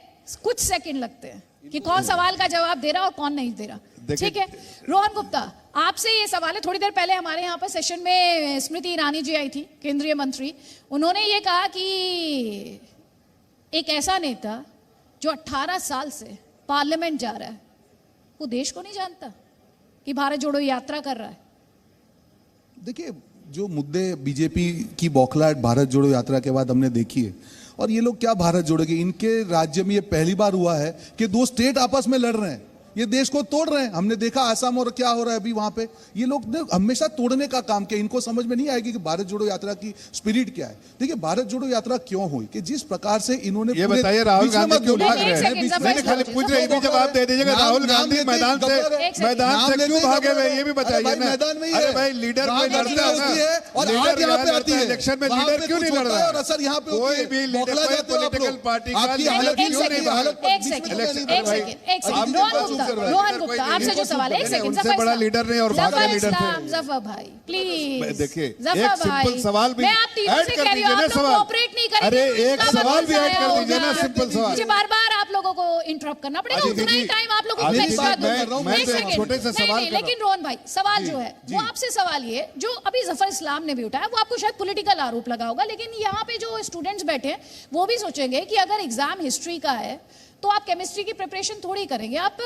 कुछ सेकंड लगते हैं कि कौन सवाल का जवाब दे रहा और कौन नहीं दे रहा। ठीक है, रोहन गुप्ता, आपसे ये सवाल है। थोड़ी देर पहले हमारे यहाँ पर सेशन में स्मृति ईरानी जी आई थी, केंद्रीय मंत्री। उन्होंने ये कहा कि एक ऐसा नेता जो 18 साल से पार्लियामेंट जा रहा है, वो देश को नहीं जानता कि भारत जोड़ो यात्रा कर रहा है। देखिए, जो मुद्दे बीजेपी की बौखलाहट भारत जोड़ो यात्रा के बाद हमने देखी है, और ये लोग क्या भारत जोड़ेंगे, इनके राज्य में ये पहली बार हुआ है कि 2 स्टेट आपस में लड़ रहे हैं, ये देश को तोड़ रहे हैं। हमने देखा आसाम और क्या हो रहा है अभी वहां पे, ये लोग ने हमेशा तोड़ने का काम किया। इनको समझ में नहीं आएगी कि भारत जोड़ो यात्रा की स्पिरिट क्या है। देखिए, भारत जोड़ो यात्रा क्यों हुई, कि जिस प्रकार से इन्होंने, ये बताइए राहुल गांधी क्यों भाग रहे हैं? मैंने खाली पूछ रहे, इतनी जवाब दे दीजिएगा। राहुल गांधी मैदान से क्यों भागे हुए, ये भी बताइए ना। मैदान में अरे भाई, लीडर कोई लड़ता है और आज यहाँ पे आती है इलेक्शन में, लीडर क्यों नहीं लड़ रहा है? और असर यहाँ पे कोई भी पॉलिटिकल पार्टी का रोहन गुप्ता, आपसे जो सवाल है, 1 सेकंड, उनसे बड़ा लीडर नहीं और भागा लीडर थे। जफर भाई प्लीज देखिए, जफर एक सिंपल सवाल भी ऐड कर दीजिए ना। सवाल, अरे एक सवाल भी ऐड कर दीजिए ना, सिंपल सवाल। मुझे बार-बार आप लोगों को इंटरप्ट करना पड़ेगा, उतना ही टाइम आप लोगों को एक्स्ट्रा दूं। मैं छोटे से सवाल, लेकिन रोहन भाई, सवाल जो है वो आपसे सवाल ये, जो अभी जफर इस्लाम ने भी उठाया, वो आपको शायद पॉलिटिकल आरोप लगा होगा, लेकिन यहाँ पे जो स्टूडेंट्स बैठे हैं वो भी सोचेंगे कि अगर एग्जाम हिस्ट्री का है तो आप केमिस्ट्री की प्रिपरेशन थोड़ी करेंगे, आप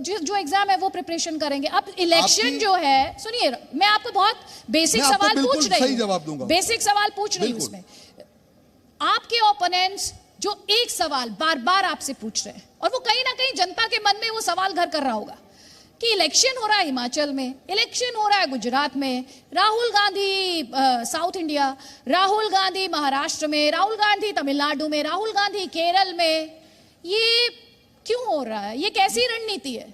जो एग्जाम है वो प्रिपरेशन करेंगे। अब इलेक्शन जो है, सुनिए, मैं आपको बहुत बेसिक सवाल पूछ रही हूँ, बेसिक सवाल पूछ रही हूँ। उसमें आपके ओपोनेंट्स जो एक सवाल बार बार आपसे पूछ रहे हैं, और वो कहीं ना कहीं जनता के मन में वो सवाल घर कर रहा होगा कि इलेक्शन हो रहा है हिमाचल में, इलेक्शन हो रहा है गुजरात में, राहुल गांधी साउथ इंडिया, राहुल गांधी महाराष्ट्र में, राहुल गांधी तमिलनाडु में, राहुल गांधी केरल में, ये क्यों हो रहा है? ये कैसी रणनीति है?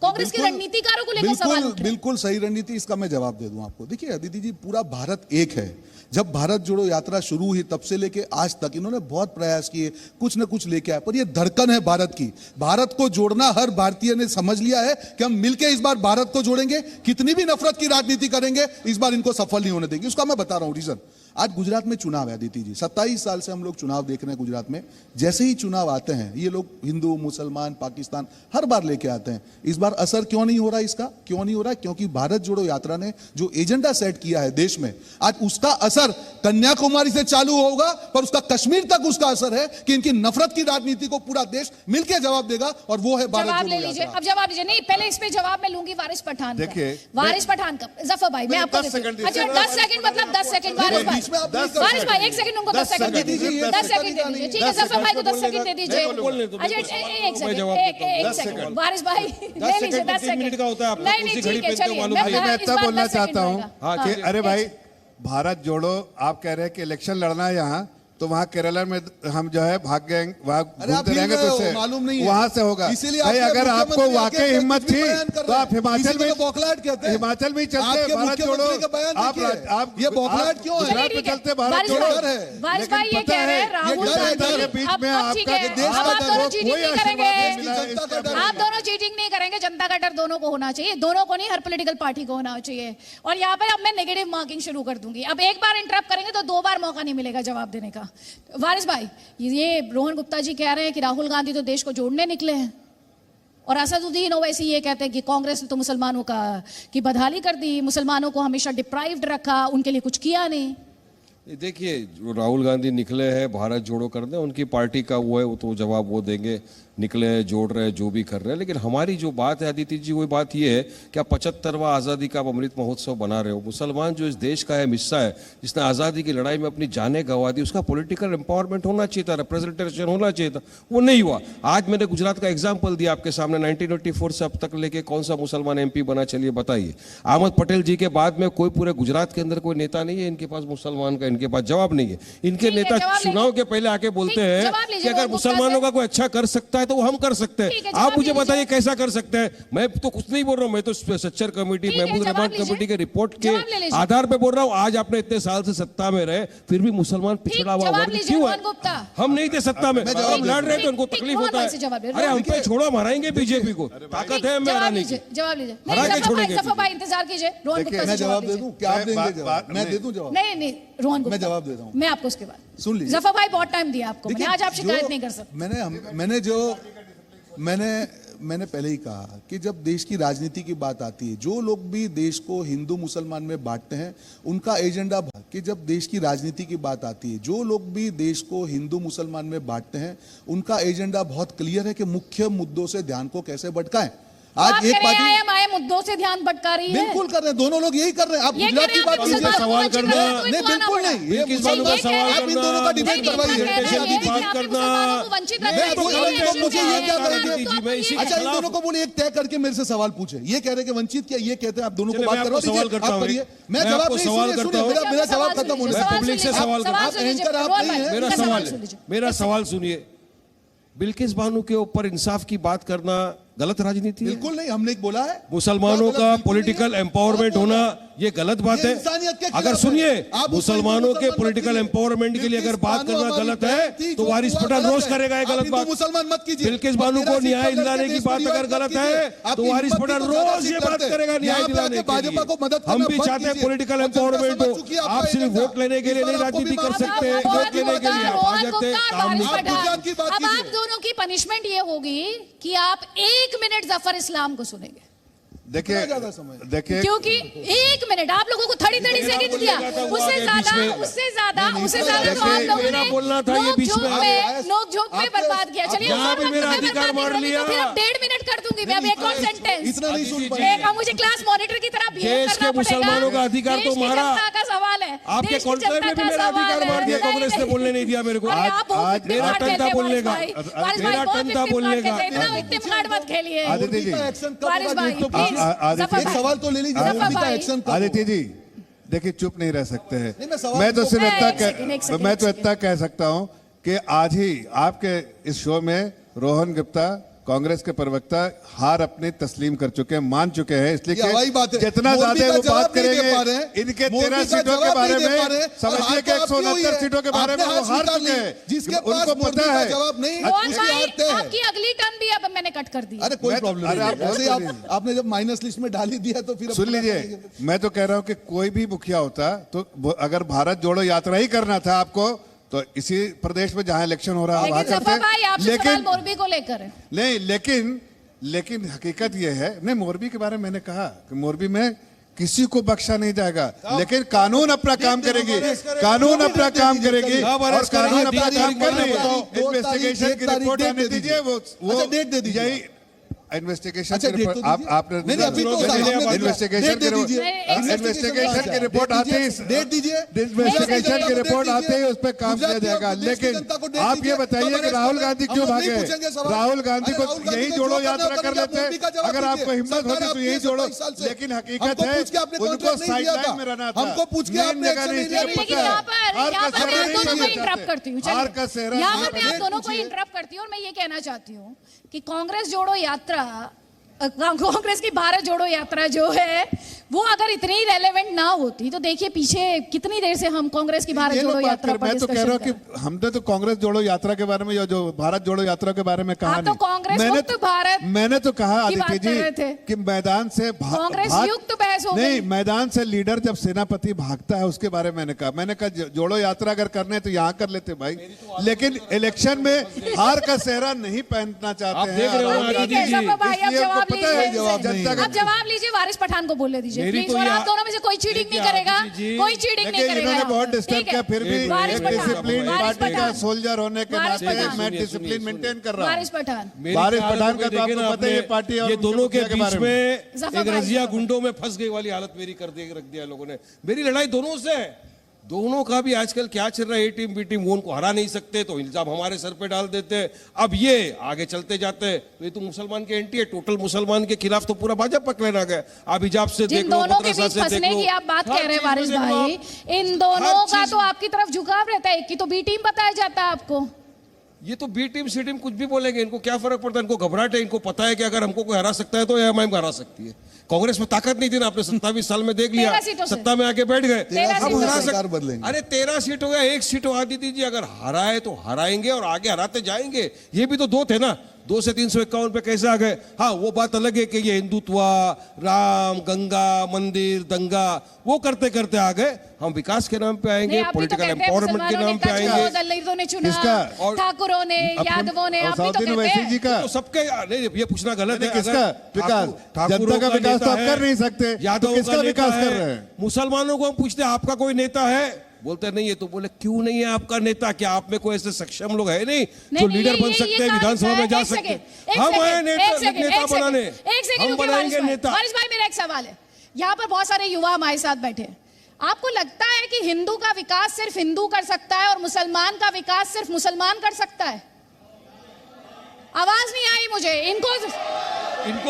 कांग्रेस के रणनीतिकारों को लेकर सवाल उठ रहे हैं। बिल्कुल सही रणनीति, इसका मैं जवाब दे दूं आपको। देखिए अदिति जी, पूरा भारत एक है। जब भारत जोड़ो यात्रा शुरू हुई तब से लेके आज तक इन्होंने बहुत प्रयास किए, कुछ न कुछ लेके आए, पर ये धड़कन है भारत की। भारत को जोड़ना हर भारतीय ने समझ लिया है कि हम मिलकर इस बार भारत को जोड़ेंगे, कितनी भी नफरत की राजनीति करेंगे इस बार इनको सफल नहीं होने देंगे। उसका मैं बता रहा हूं रीजन। आज गुजरात में चुनाव है अदिति जी, 27 साल से हम लोग चुनाव देख रहे हैं गुजरात में। जैसे ही चुनाव आते हैं ये लोग हिंदू मुसलमान पाकिस्तान हर बार लेके आते हैं। इस बार असर क्यों नहीं हो रहा, इसका क्यों नहीं हो रहा? क्योंकि भारत जोड़ो यात्रा ने जो एजेंडा सेट किया है देश में, आज उसका असर कन्याकुमारी से चालू होगा पर उसका कश्मीर तक उसका असर है कि इनकी नफरत की राजनीति को पूरा देश मिलकर जवाब देगा और वो है भारत जवाब ले जोड़ो लीजिए। यात्रा। अब जवाब लीजिए। नहीं, पहले इस पे जवाब मैं लूंगी वारिस पठान का। देखिए, वारिस पठान का जफर भाई मैं आपको 10 सेकंड अच्छा 10 सेकंड मतलब 10 सेकंड वारिस भाई, वारिस भाई 1 सेकंड उनको 10 सेकंड दे दीजिए, 10 सेकंड दे दीजिए। ठीक है, जफर भाई को 10 सेकंड दे दीजिए। अच्छा 1 सेकंड वारिस भाई ले लीजिए 10 सेकंड। नहीं नहीं ठीक है, चलिए मैं इतना बोलना चाहता हूँ कि अरे भाई भारत जोड़ो आप कह रहे हैं कि इलेक्शन लड़ना है यहाँ, तो वहाँ केरला में हम जो है भाग गए, वहाँ घूमते रहेंगे तो उससे मालूम नहीं है, वहाँ से होगा। इसीलिए भाई अगर आपको वाकई हिम्मत थी तो आप हिमाचल में बौखलाहट कहते हैं, हिमाचल में चलते भारत जोड़ो। आप ये बौखलाहट क्यों है? गुजरात में चलते भारत जोड़ो। वारिस भाई ये कह रहे हैं राहुल गांधी बीच में ठीक है, अब आप दोनों चीटिंग नहीं करेंगे, आप दोनों चीटिंग नहीं करेंगे। जनता का डर दोनों को होना चाहिए, दोनों को नहीं, हर पॉलिटिकल पार्टी को होना चाहिए। और यहाँ पे अब मैं नेगेटिव मार्किंग शुरू कर दूंगी। अब एक बार इंटरप्ट करेंगे तो 2 बार मौका नहीं मिलेगा जवाब देने का। वारिस भाई ये रोहन गुप्ता जी कह रहे हैं कि राहुल गांधी तो देश को जोड़ने निकले हैं और असदुद्दीन ओवैसी ये कहते हैं कि कांग्रेस ने तो मुसलमानों की बदहाली कर दी, मुसलमानों को हमेशा डिप्राइव्ड रखा, उनके लिए कुछ किया नहीं। देखिए जो राहुल गांधी निकले हैं भारत जोड़ो करने, उनकी पार्टी का वो है, वो तो जवाब वो देंगे। निकले हैं, जोड़ रहे हैं, जो भी कर रहे हैं, लेकिन हमारी जो बात है अदिति जी वही बात ये है कि आप 75वां आज़ादी का आप अमृत महोत्सव बना रहे हो। मुसलमान जो इस देश का है हिस्सा है, जिसने आज़ादी की लड़ाई में अपनी जानें गंवा दी, उसका पॉलिटिकल एम्पावरमेंट होना चाहिए था, रिप्रेजेंटेशन होना चाहिए था, वो नहीं हुआ। आज मैंने गुजरात का एग्जाम्पल दिया आपके सामने, 1984 से अब तक लेके कौन सा मुसलमान MP बना, चलिए बताइए। अहमद पटेल जी के बाद में कोई पूरे गुजरात के अंदर कोई नेता नहीं है इनके पास मुसलमान का, इनके पास जवाब नहीं है। इनके नेता चुनाव के पहले आके बोलते हैं कि अगर मुसलमानों का कोई अच्छा कर सकता है तो वो हम कर सकते हैं। आप मुझे बताइए कैसा कर सकते हैं? मैं तो कुछ नहीं बोल रहा हूं, मैं तो सच्चर कमेटी, महमूद रहमान कमेटी के रिपोर्ट के आधार पे बोल रहा हूं। आज आपने इतने साल से सत्ता में रहे, फिर भी मुसलमान पिछड़ा हुआ वर्ग क्यों है? हम नहीं थे सत्ता में, हम लड़ रहे थे, उनको तकलीफ होता है। अरे हम पे छोड़ो, हम हराएंगे बीजेपी को, ताकत है हमें हराने की। जवाब लीजिए, हरा के छोड़ेंगे। जफर भाई इंतजार कीजिए, रोहन गुप्ता मैं जवाब दे दूं क्या आप देंगे जवाब? मैं दे दूं जवाब? नहीं नहीं रोहन गुप्ता मैं जवाब देता हूं, मैं आपको उसके बाद सुन लीजिए। जफर भाई बहुत टाइम दिया आपको, मैंने आज आप शिकायत नहीं कर सकते। मैंने पहले ही कहा कि जब देश की राजनीति की बात आती है, जो लोग भी देश को हिंदू मुसलमान में बांटते हैं उनका एजेंडा, कि जब देश की राजनीति की बात आती है, जो लोग भी देश को हिंदू मुसलमान में बांटते हैं उनका एजेंडा बहुत क्लियर है कि मुख्य मुद्दों से ध्यान को कैसे भटकाएं। आज एक पार्टी आए मुद्दों से ध्यान भटका रही है। बिल्कुल कर रहे हैं, दोनों लोग यही कर रहे हैं। आप गुजरात की बात कीजिए, सवाल करना नहीं बिल्कुल नहीं, ये मुसलमान सवाल आप इन दोनों का डिबेट करवाइए। बात करना मुझे ये क्या करेंगे? अच्छा इन दोनों को बोले एक तय करके मेरे से सवाल पूछे, ये कह रहे कि वंचित क्या, ये कहते हैं आप दोनों को बात करवा दीजिए, आप करिए। मैं जवाब नहीं, सुनिए मेरा जवाब खत्म होने मैं पब्लिक से सवाल करता हूं। आप एंकर आप नहीं है। मेरा सवाल सुनिए, बिल्किस बानो के ऊपर इंसाफ की बात करना गलत राजनीति है? बिल्कुल नहीं, हमने बोला है मुसलमानों का पॉलिटिकल एम्पावरमेंट होना ये गलत बात है। अगर सुनिए, मुसलमानों के पॉलिटिकल एम्पावरमेंट के लिए अगर बात करना गलत है तो वारिस पठान रोज करेगा ये गलत बात। मुसलमान मत कीजिए। बिल्किस बानो को न्याय दिलाने की बात अगर गलत है तो वारिस पठान रोज ये बात करेगा न्याय दिलाने के लिए। हम भी चाहते हैं पॉलिटिकल एम्पावरमेंट हो। आप सिर्फ वोट लेने के लिए नहीं राजनीति कर सकते, वोट लेने के लिए आप आ जाते हैं, काम नहीं करते। अब आप दोनों की पनिशमेंट ये होगी कि आप 1 मिनट जफर इस्लाम को सुनेंगे। देखिए क्योंकि 1 मिनट आप लोगों को 30 सेकंड दिया, उससे ज्यादा तो आप लोगों ने बोलना था ये बीच में नोक झोंक में बर्बाद किया। चलिए यहाँ भी मेरा अधिकार मार लिया। फिर अब 1.5 मिनट कर दूंगी मैं, अब एक और सेंटेंस। इतना नहीं सुन पाए। मुझे क्लास मॉनिटर की तरह बिहेव देश करना के मुसलमानों का अधिकार तो मारा, का सवाल है। आपके कॉन्क्लेव में भी मेरा अधिकार मार दिया, कांग्रेस ने बोलने नहीं दिया मेरे को। आज मेरा टंटा बोलने का, मेरा टंटा बोलने का। मत खेलिए आदित्य जी, सवाल तो ले लीजिए। आदित्य जी देखिए चुप नहीं रह सकते हैं। मैं मैं तो सवाल सिर्फ मैं तो इतना कह सकता हूं कि आज ही आपके इस शो में रोहन गुप्ता कांग्रेस के प्रवक्ता हार अपनी तस्लीम कर चुके हैं, मान चुके हैं, इसलिए ये हवाई बात है। जितना मोदी ज्यादा का वो जवाब बात नहीं दे करेंगे पा रहे हैं। इनके मोदी 13 का सीटों के जवाब बारे नहीं दे पा में रहे हैं। समझिए कि 169 सीटों के बारे में आपने वो हार हार स्वीकार चुके ली। हैं, जिसके पास उनको मोदी पता का है। जवाब नहीं, रोहन उसकी भाई, हारते हैं। आपकी अगली टर्न भी अब मैंने कट कर दी। अरे कोई प्रॉब्लम अरे आप नहीं, बहुत ऐसे बोलिए। आपने जब माइनस लिस्ट में डाल ही दिया तो फिर सुन लीजिए, मैं तो कह रहा हूं कि कोई भी मुखिया होता तो अगर भारत जोड़ो यात्रा ही करना था आपको तो इसी प्रदेश में जहां इलेक्शन हो रहा है वहां लेकिन सफा भाई, आपसे करते। सवाल मोरबी को लेकर है। नहीं, लेकिन हकीकत यह है, नहीं मोरबी के बारे में मैंने कहा कि मोरबी में किसी को बख्शा नहीं जाएगा, लेकिन कानून अपना काम करेगी, कानून अपना काम करेगी और कानून अपना काम कर रही है। इन्वेस्टिगेशन की रिपोर्ट आने दीजिए, वो डेट दे दीजिए। यही इन्वेस्टिगेशन अच्छा, की रिपोर्ट आपने इन्वेस्टिगेशन की रिपोर्ट आते ही डेट दीजिए, इन्वेस्टिगेशन की रिपोर्ट आते ही उस पर काम किया जाएगा। लेकिन आप ये बताइए कि राहुल गांधी क्यों भागे? राहुल गांधी को यही जोड़ो यात्रा कर लेते, अगर आपको हिम्मत होती तो यही जोड़ो, लेकिन हकीकत है उनको साइडलाइन में रहना था, हमको पूछ के आपने जगह नहीं लेकिन यहाँ पर मैं आप दोनों को इंटरप्ट करती हूँ। हार का सेहरा यहाँ पर मैं आप दोनों को इंटरप्ट करती हूँ और मैं ये कहना चाहती हूँ कि कांग्रेस जोड़ो यात्रा, कांग्रेस की भारत जोड़ो यात्रा जो है वो अगर इतनी रेलेवेंट ना होती तो देखिए पीछे कितनी देर से हम कांग्रेस की भारत जोड़ो यात्रा पर मैं तो कह रहा हूँ कि हमने तो कांग्रेस जोड़ो यात्रा के बारे में या जो भारत जोड़ो यात्रा के बारे में कहा आप तो कांग्रेस मुक्त भारत मैंने तो कहा की बात आदित्य कर रहे थे। जी कि मैदान से कांग्रेस युक्त बहस हो नहीं, गई। मैदान से लीडर जब सेनापति भागता है उसके बारे में मैंने कहा जोड़ो यात्रा अगर करने तो यहाँ कर लेते भाई, लेकिन इलेक्शन में हार का सेहरा नहीं पहनना चाहते हैं। अब जवाब लीजिए, वारिस पठान को बोलने दीजिए मेरी प्लीज, तो और ये आप दोनों में से कोई चीटिंग नहीं करेगा, कोई चीटिंग नहीं करेगा। इन्होंने बहुत डिस्टर्ब ठीक है? किया, फिर भी वारिस एक पठान, डिसिप्लिन वारिस पार्टी का पठान, सोल्जर होने के वारिस नाते पठान। मैं डिसिप्लिन मेंटेन कर रहा हूँ। वारिस पठान, वारिस पठान का तो आपको पता है ये पार्टी और ये दोनों के मुखिया के बीच बारे में जफर एक भाई, रजिया जफर। गुंडों में फंस गई वाली हालत मेरी कर दे रख दिया लोगों ने। मेरी लड़ाई दोनों से है, दोनों का भी आजकल क्या चल रहा है, ए टीम बी टीम, वो उनको हरा नहीं सकते तो इल्जाम हमारे सर पे डाल देते हैं। अब ये आगे चलते जाते हैं तो ये तो मुसलमान के एंटी है, टोटल मुसलमान के खिलाफ तो पूरा भाजपा पकड़ना गया। आप हिजाब से देख जिन लो, दोनों के मदरसा बीच से देख फंसने लो, की आप बात हर कह रहे हैं चीज वारिस में देख लो भाई, आप। इन दोनों हर का चीज तो आपकी तरफ झुकाव रहता है, एक की तो बी टीम बताया जाता है आपको। ये तो बी टीम सी टीम कुछ भी बोलेंगे, इनको क्या फर्क पड़ता है, इनको घबराहट है, इनको पता है कि अगर हमको कोई हरा सकता है तो एएमआईएम को हरा सकती है। कांग्रेस में ताकत नहीं थी ना, आपने 27 साल में देख लिया, 13 सीटों से। सत्ता में आके बैठ गए। 13 अब सीटों हरा से। सरकार बदलेंगे। अरे 13 सीट हो गया, एक सीट आदित्य जी अगर हराए तो हराएंगे और आगे हराते जाएंगे। ये भी तो दो थे ना, 2 से 351 पे कैसे आ गए? हाँ, वो बात अलग है कि ये हिंदुत्व, राम, गंगा मंदिर, दंगा, वो करते करते आ गए। हम विकास के नाम पे आएंगे, पॉलिटिकल एम्पावरमेंट के नाम पे आएंगे। दलितों ने चुना, किसका? ठाकुरों ने, यादवों ने, आप भी तो साउद्दीन कहते ओवैसी हैं। जी का तो सबके नहीं, ये पूछना गलत है। किसका अगर विकास? ठाकुरों जनता का विकास तो आप नेता कर नहीं है, सकते, तो यादवों किसका का विकास नेता कर है। रहे हैं? मुसलमानों को हम पूछते हैं आपका कोई नेता है, बोलते नहीं है, तो बोले क्यों नहीं है आपका नेता? क्या आप में कोई ऐसे सक्षम लोग है नहीं जो लीडर बन सकते हैं, विधानसभा में जा सकते हैं? हम आए नेता बनाने, हम बनाएंगे नेता। वारिस भाई, मेरा एक सवाल है, यहाँ पर बहुत सारे युवा हमारे साथ बैठे हैं, आपको लगता है कि हिंदू का विकास सिर्फ हिंदू कर सकता है और मुसलमान का विकास सिर्फ मुसलमान कर सकता है? आवाज नहीं आई मुझे, इनको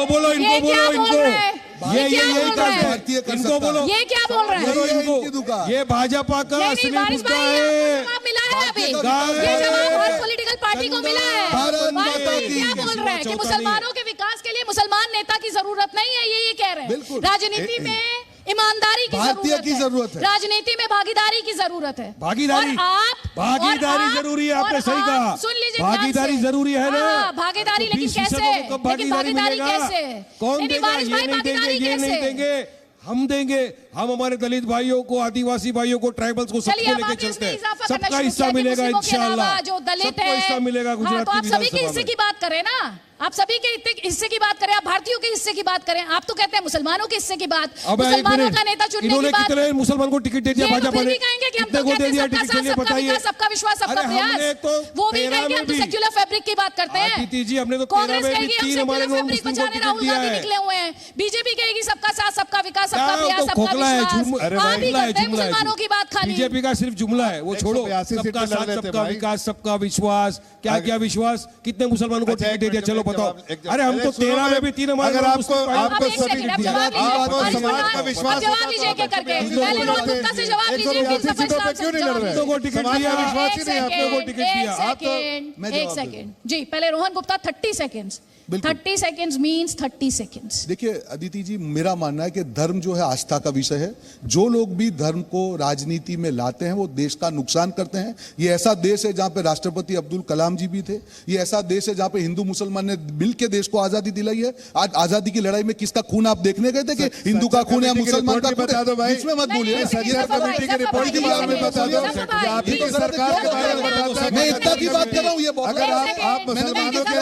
बोलो, ये इनको क्या बोलो, बोल रहे हैं? इनको ये क्या बोल रहे हैं? भारतीय कर इनको सकता बोलो, है। ये क्या बोल रहे हैं? बोलो इनको, इनकी दुकान। ये भाजपा का नहीं, असली वारिस मुद्दा भाई, आपको है। जवाब मिला है अभी, भारतीय ये का- जवाब हर पॉलिटिकल पार्टी को मिला है। भारत वारिस माता भाई की क्या बोल रहे हैं कि मुसलमानों के विकास के लिए मुसलमान नेता की जरूरत नहीं है, ये कह रहे हैं। बिल्कुल। राजनीति में ईमानदारी की भारतीय की जरूरत है। राजनीति में भागीदारी की जरूरत है। भागीदारी, और आप भागीदारी जरूरी है, आपने सही कहा। सुन लीजिए ध्यान से। भागीदारी जरूरी है ना। हाँ, भागीदारी, तो लेकिन 20% कैसे? को कब लेकिन भागीदारी मिलेगा? कैसे? कौन नहीं, देगा? वारिस ये भाई, नहीं देंगे, भागीदारी ये नहीं कैसे? देंगे, हम देंगे। हम हमारे दलित भाइयों को, आदिवासी भाइयों को, ट्राइबल्स को, चलिए, सबको अब लेके आपने चलते इसमें हैं। इजाफा करना सबका शुरू हिस्सा किया कि मिलेगा मुस्लिमों के इंशाल्लाह। अलावा जो दलित सबको है, हिस्सा मिलेगा हाँ, गुजरात तो की आप सभी के विधानसभा हिस्से में। की बात करें ना, आप सभी के हिस्से की बात करें, आप भारतीयों के हिस्से की बात करें। आप तो कहते हैं मुसलमानों के हिस्से की बात, अब एक मुसलमानों मिनट, का नेता चुनने इन्होंने की बात। कितने मुसलमान को टिकट दे दिया ये तो भाजपा फिर ने? भी कहेंगे कि हम कितने तो को दे कहते दिया हैं सबका टिकट? साथ, चलिए सबका बताइए। विकास, सबका विश्वास, सबका अरे हमने प्रयास। तो वो भी 13 कहेंगे हम में तो भी- सेक्युलर फैब्रिक की बात करते हैं। आदित्य जी, हमने तो कांग्रेस 13 में भी कहेगी हम 3 हमारे सेक्युलर नॉन फैब्रिक मुस्लिम को बचाने टिकट राहुल दिया गांधी है। निकले हुए हैं। बीजेपी कहेगी सबका साथ, सबका विकास, सबका क्या, वो प्रयास, तो सबका खोखला है, विश्वास। अरे आप भाई, भी करते हैं जुमला है, मुसलमानों की बात खाली। बीजेपी का सिर्फ जुमला है, वो छोड़ो। 182 सीट सबका पे लड़ साथ, रहे थे सबका भाई। विकास, सबका विश्वास, क्या क्या विश्वास, कितने मुसलमानों को अच्छा, टिकट दे दिया? एक चलो मिनट, बताओ। एक जवाब। अरे हम तो सुनो 13 में भी 3 हमारे अगर नॉन आपको मुस्लिम आपको अब एक सभी सेकंड, अब दिया, जवाब लीजिए। आपको वारिस समाज का पठान, विश्वास अब जवाब होता लीजिए तो क्या करके। हिंदू पहले को रोहन लेते गुप्ता से जवाब लीजिए, फिर 182 सफर सीटों पे साहब से क्यों नहीं लड़ जवाब रहे? लीजिए। को टिकट समाज दिया, का विश्वास ही नहीं है, आपने को टिकट दिया। आप तो एक सेकंड जी, पहले रोहन गुप्ता 30 सेकंड्स। बिल्कुल। 30 seconds means 30 seconds. देखिए अदिति जी, मेरा मानना है कि धर्म जो है आस्था का विषय है। जो लोग भी धर्म को राजनीति में लाते हैं वो देश का नुकसान करते हैं। ये ऐसा देश है जहां पे राष्ट्रपति अब्दुल कलाम जी भी थे। ये ऐसा देश है जहां पे हिंदू मुसलमान ने मिल के देश को आजादी दिलाई है। आज आजादी की लड़ाई में किसका खून आप देखने गए थे कि हिंदू का खून या मुसलमान का खून? बता दो भाई, बीच में मत बोलिए। सच्चर कमेटी की रिपोर्ट के बारे में बता दो, आपकी सरकार के बारे में बता दो। मैं एकता की बात कर रहा हूँ। ये बहुत अगर आप मुसलमानों के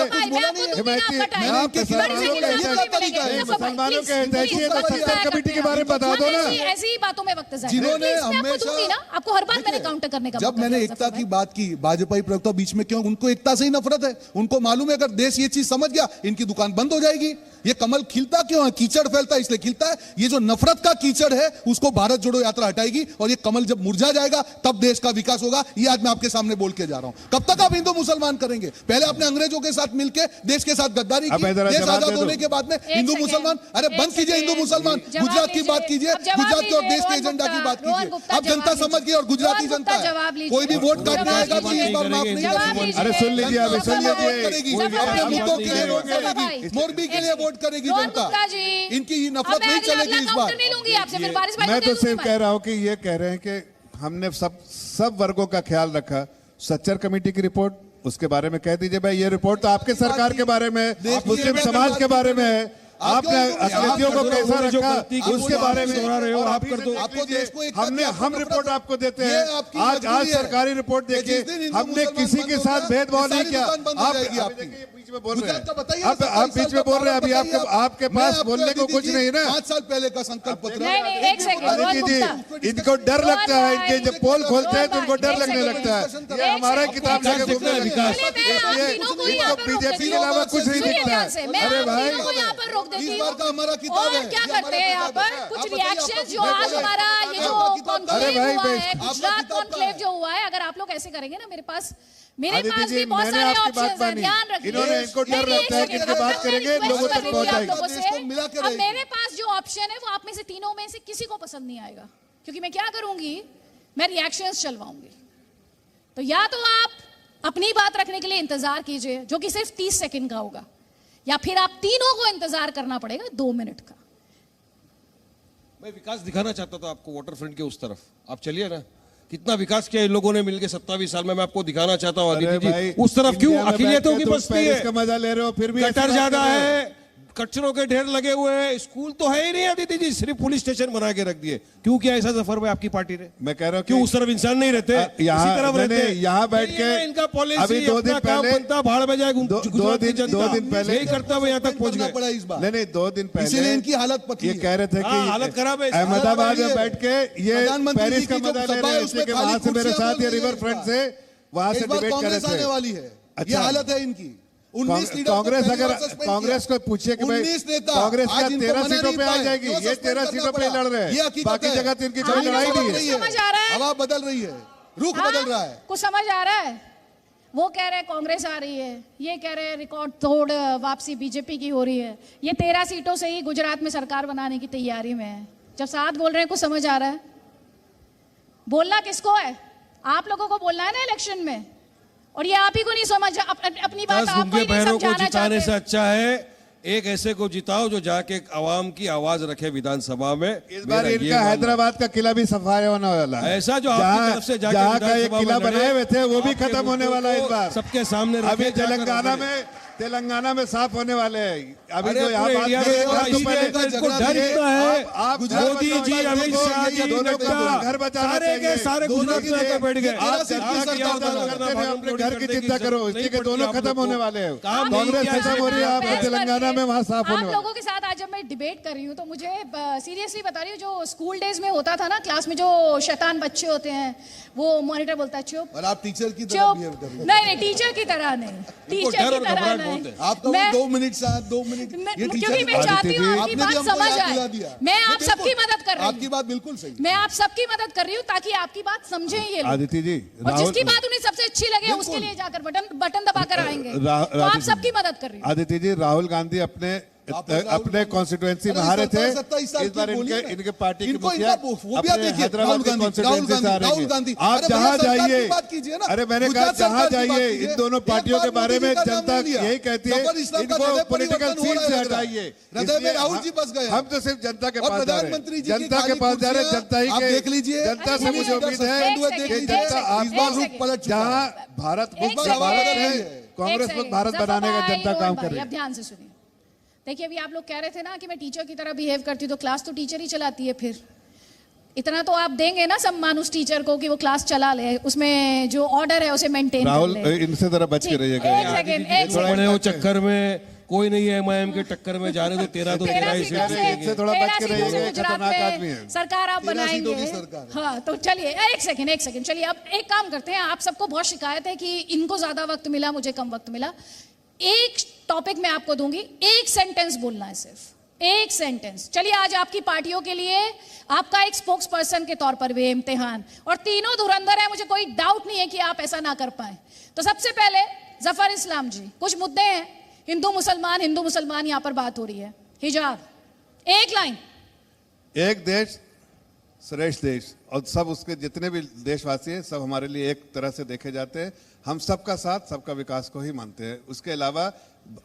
मुसलमानों के हितैषी है तो सच्चर कमेटी के बारे में बता दो ना। ऐसी ही बातों में वक्त जाएगा। जिन्होंने इसमें आपको हमेशा- दूंगी ना, आपको हर बार मैंने काउंटर करने का जब मौका मैंने दिया, एकता सफर की भाई। बात की, भाजपाई प्रवक्ता बीच में क्यों? उनको एकता से ही नफरत है। उनको मालूम है अगर देश ये चीज समझ गया इनकी दुकान बंद हो जाएगी। ये कमल खिलता क्यों है? कीचड़ फैलता है इसलिए खिलता है। ये जो नफरत का कीचड़ है उसको भारत जोड़ो यात्रा हटाएगी और ये कमल जब मुरझा जाएगा तब देश का विकास होगा। ये आज मैं आपके सामने बोल के जा रहा हूं। कब तक आप हिंदू मुसलमान करेंगे? पहले आपने अंग्रेजों के साथ मिलकर देश के साथ गद्दारी की। देश आजाद होने के बाद में हिंदू मुसलमान, अरे बंद कीजिए हिंदू मुसलमान। गुजरात की बात कीजिए, गुजरात के और देश के एजेंडा की बात कीजिए। अब जनता समझ गई और गुजराती जनता है। कोई भी वोट काटने आएगा तो इस बार माफ नहीं करेगी। अरे सुन लीजिए, अभी सुन लीजिए। करेगी अपने मुद्दों के लिए वोट करेगी। मोरबी के लिए वोट करेगी जनता। इनकी ये नफरत नहीं चलेगी इस बार। नहीं लूंगी आपसे, फिर बारिश भाई मैं को तो दे सिर्फ दूंगी कह रहा हूं कि ये कह रहे हैं कि हमने सब वर्गों का ख्याल रखा। सच्चर कमेटी की रिपोर्ट उसके बारे में कह दीजिए भाई। ये रिपोर्ट तो आपके सरकार के बारे में, मुस्लिम समाज के बारे में है। आपने अकलियतों को कैसा रखा उसके बारे में दोहरा रहे हो, आप कर दो। आपको देश को एक हम रिपोर्ट आपको देते ये हैं। आपकी आज मजबूरी है। सरकारी रिपोर्ट कि जिस दिन देखिए, हिंदू हमने मुसलमान किसी बंद के हो साथ गया, भेदभाव सारी नहीं किया। दुकान बंद हो आप जाएगी अभी आपकी। देखिए, बीच में बोल रहे गुजरात का बताइए, हैं। आप बीच में बोल रहे हैं। अभी आपके पास बोलने को कुछ नहीं ना। 5 साल पहले का संकल्प पत्र। नहीं, एक सेकंड, रोहन अदिति गुप्ता। जी, इनको डर लगता है। इनके जब पोल खोलते हैं तो उनको डर एक लगने सेकंड, लगता है। एक ये हमारा सेकंड, किताब लेके घूमने लगता है। विकास। इसलिए मैं आप तीनों को यहाँ पर रोक बीजेपी देती के हूँ। अलावा कुछ नहीं सुनिए दिखता ध्यान से, है। मैं अरे आप भाई, तीनों को यहाँ पर रोक देती इस हूँ। बार का हमारा किताब और है। क्या ये हमारा करते हैं यहाँ किताब पर है। कुछ आप बताइए, रिएक्शन आपका जो किताब आज है। हमारा ये जो आपका किताब का अरे कॉन्क्लेव भाई, हुआ है, आपका गुजरात किताब का कॉन्क्लेव है। जो हुआ है, अगर आप लोग ऐसे करेंगे ना, मेरे पास भी अदिति बहुत जी, सारे मैंने आपकी बात ऑप्शंस हैं, मानी। ध्यान रखिए। इन्होंने इनको डर लगता है कि इनकी बात करेंगे लोगों तक पहुंच जाएगी। लोगों से। देश को मिला के अब रहेगी। मेरे पास जो ऑप्शन है वो आप में से तीनों में से किसी को पसंद नहीं आएगा, क्योंकि मैं क्या करूंगी, मैं रिएक्शंस चलवाऊंगी। तो या तो आप अपनी बात रखने के लिए इंतजार कीजिए, जो कि सिर्फ 30 सेकंड का होगा, या फिर आप तीनों को इंतजार करना पड़ेगा 2 मिनट का। मैं विकास दिखाना चाहता था आपको वाटर फ्रंट के उस तरफ। आप चलिए ना, कितना विकास किया इन लोगों ने मिलकर 27 साल में। मैं आपको दिखाना चाहता हूँ अरे अदिति भाई, जी, उस तरफ क्यों इंडिया में अखिलेतों बैठ की के तुम बस्ती पेरिस है, का मजा ले रहे हो, फिर भी ऐसी गटर बात ज्यादा कर रहे हो। है, कचरों के ढेर लगे हुए हैं, स्कूल तो है ही नहीं अदिति जी, सिर्फ पुलिस स्टेशन बना के रख दिए। क्यों किया ऐसा सफर में आपकी पार्टी ने? मैं कह रहा हूँ क्यों कि उस तरफ इंसान नहीं रहते, इसी तरफ रहते हैं। यहाँ बैठ यही के है इनका पॉलिसी। अभी 2 दिन पहले बनता भाड़ में जाए दो दिन पहले यही करता हुआ यहाँ तक पहुंच करना गए। पड़ा इस बार। नहीं 2 दिन पहले इसीलिए इनकी हालत पतली ये है। कह रहे थे हाँ, हालत कि खराब है। अहमदाबाद में हालत बैठ के ये प्रधानमंत्री पेरिस जी का की जो मजा ले सभा रहे है हैं, उसमें इसलिए खाली वहां से मेरे कुर्सियां साथ बोल ये रही है रिवर इस फ्रंट बार। से वहां से इस बार डिबेट कर कांग्रेस आने रहे वाली थे। है। ये अच्छा। हालत है इनकी। 19 लीडर को कांग्रेस पहली अगर बार सस्पेंड कांग्रेस किया। को पूछे कि भाई 19 नेता कांग्रेस आज क्या इनको 13 मना सीटों नहीं पे आ पाए। जाएगी, क्यों ये सस्पेंड 13 करना सीटों पे पड़ा? लड़ रहे ये हैं। हकीकत बाकी है। जगह तो इनकी हाँ, कोई लड़ाई लोगों नहीं को है। समझ आ रहा है। हवा बदल रही है, रुख हाँ, बदल रहा है। कुछ समझ आ रहा है। वो कह रहे हैं कांग्रेस आ रही है, ये कह रहे हैं रिकॉर्ड तोड़ वापसी बीजेपी की हो रही है, ये 13 सीटों से ही गुजरात में सरकार बनाने की तैयारी में है। जब साथ बोल रहे हैं कुछ समझ आ रहा है। बोलना किसको है? आप लोगों को बोलना है ना इलेक्शन में, और ये आप ही को नहीं समझ, अपनी बात 10 आपको गूंगे ही नहीं बहनों को समझाना जिताने से चाहते। अच्छा है एक ऐसे को जिताओ जो जाके आवाम की आवाज रखे विधानसभा में। इस बार मेरा ये इनका मानना हैदराबाद का किला भी सफाया होने वाला है। ऐसा जो आपकी तरफ से जाके जहाँ का ये विधानसभा किला में लड़े, बनाए हुए थे वो भी आपके खत्म होने मुद्दों वाला है इस को बार। सबके सामने अभी रखे, जाकर तेलंगाना में साफ होने वाले हैं। अभी अरे जो यहाँ पूरे बात इंडिया कर रहे हैं, में तो इसीलिए पहले तो इनको झगड़ा डर दिए। इतना है। आप मोदी जी, अमित शाह जी, दोनों को नड्डा, घर बचाना सारे के चाहिए। सारे दोनों गुजरात की में आके बैठ गए। आप जहाँ सरकार किया करते होता हैं, करना, अपने घर की करने चिंता करो, जरूरत इसलिए नहीं कि दोनों पड़ती खत्म आप होने लोगों वाले हैं। काम नहीं कांग्रेस किया खत्म हो रही है, आप बहस तेलंगाना में वहाँ साफ होने आप वाले। लोगों के साथ आज जब मैं डिबेट कर रही हूँ तो मुझे सीरियसली बता रही हूँ, जो स्कूल डेज में होता था ना, क्लास में जो शैतान बच्चे होते हैं, वो मॉनिटर बोलता है चुप और आप टीचर की तरह चुप। बिहेव कर रहे हो। नहीं, टीचर की तरह नहीं, टीचर डर की और तरह घबराहट नहीं। बहुत है। आपका वो मैं- 2 मिनट साथ 2 मिनट ये टीचर क्योंकि मैं की चाहती हूँ बात- आपकी आपने भी बात हमको समझ याद दिला आए। दिया। मैं आप बिल्कुल। सबकी मदद कर रही आपकी हूँ, बात बिल्कुल सही। मैं आप सबकी मदद कर रही हूँ ताकि आपकी बात समझें ये लोग। आदित्य जी, और जिसकी बात उन्हें सबसे अच्छी लगे उसके लिए जाकर बटन दबाकर आएंगे। तो आप सबकी मदद कर रही हूँ। आदित्य जी, राहुल गांधी अपने अपने कॉन्स्टिट्यूएंसी में हारे थे। 27 साल इस बार की बोलिए ना। इनके पार्टी के इनको मुखिया इनका वो भी आप अपने देखिए, हैदराबाद राहुल की गांधी, constituency से हारेंगे। राहुल गांधी, आप अरे जहां भैया सरकार जाइए, की बात कीजिए ना। अरे मैंने कहा गुजरात जहां सरकार की बात जाइए कीजिए। इन दोनों एक पार्टियों बार के बारे मोदी में जी का नाम जनता नहीं लिया। यही कहती है जबर इस्लाम का इनको हृदय पॉलिटिकल परिवर्तन हो सीट रहा से है लग रहा है। हटाइए। हृदय में राहुल जी बस गए। हम तो सिर्फ जनता के और पास जा रहे प्रधानमंत्री हैं, जी की जनता के खाली पास जा रहे हैं, कुर्सियां जनता ही आप के देख लीजिए। जनता से मुझे उम्मीद है कि जनता इस बार आपको रुख पलट चुका है। जहां भारत एक मुक्त सेकंड, भारत एक है, सेकंड, कांग्रेस एक मुक्त सेकंड, भारत जफर बनाने का भाई, जनता रोहन काम भाई, कर रही अब है। ध्यान से सुनिए। देखिए अभी आप लोग कह रहे थे ना कि मैं टीचर की तरह बिहेव करती हूँ, तो क्लास तो टीचर ही चलाती है। फिर इतना तो आप देंगे ना सम्मान उस टीचर को कि वो क्लास चला ले, उसमें जो ऑर्डर है उसे मेंटेन कर राहुल ले। इनसे जरा बच के रहिएगा। एक सेकंड, एक बड़े सेकंड। हो चक्कर में कोई नहीं है एमआईएम के टक्कर में जाने तो 13 तो 13 ही सीट सीटों इनसे थोड़ा बच के रहिएगा, खतरनाक आदमी है। सरकार आप 13 सीटों बनाएंगे। की सरकार है। हाँ तो चलिए एक सेकंड चलिए अब एक काम करते हैं। आप सबको बहुत शिकायत है कि इनको ज्यादा वक्त मिला, मुझे कम वक्त मिला। एक टॉपिक मैं आपको दूंगी, एक सेंटेंस बोलना है, सिर्फ एक सेंटेंस। चलिए आज आपकी पार्टियों के लिए आपका एक स्पोक्स पर्सन के तौर पर भी इम्तिहान, और तीनों धुरंधर है, मुझे कोई डाउट नहीं है कि आप ऐसा ना कर पाए। तो सबसे पहले जफर इस्लाम जी, कुछ मुद्दे हैं, हिंदू मुसलमान यहां पर बात हो रही है। हिजाब, एक लाइन। एक देश श्रेष्ठ देश, और सब उसके जितने भी देशवासी हैं सब हमारे लिए एक तरह से देखे जाते हैं। हम सबका साथ सबका विकास को ही मानते हैं। उसके अलावा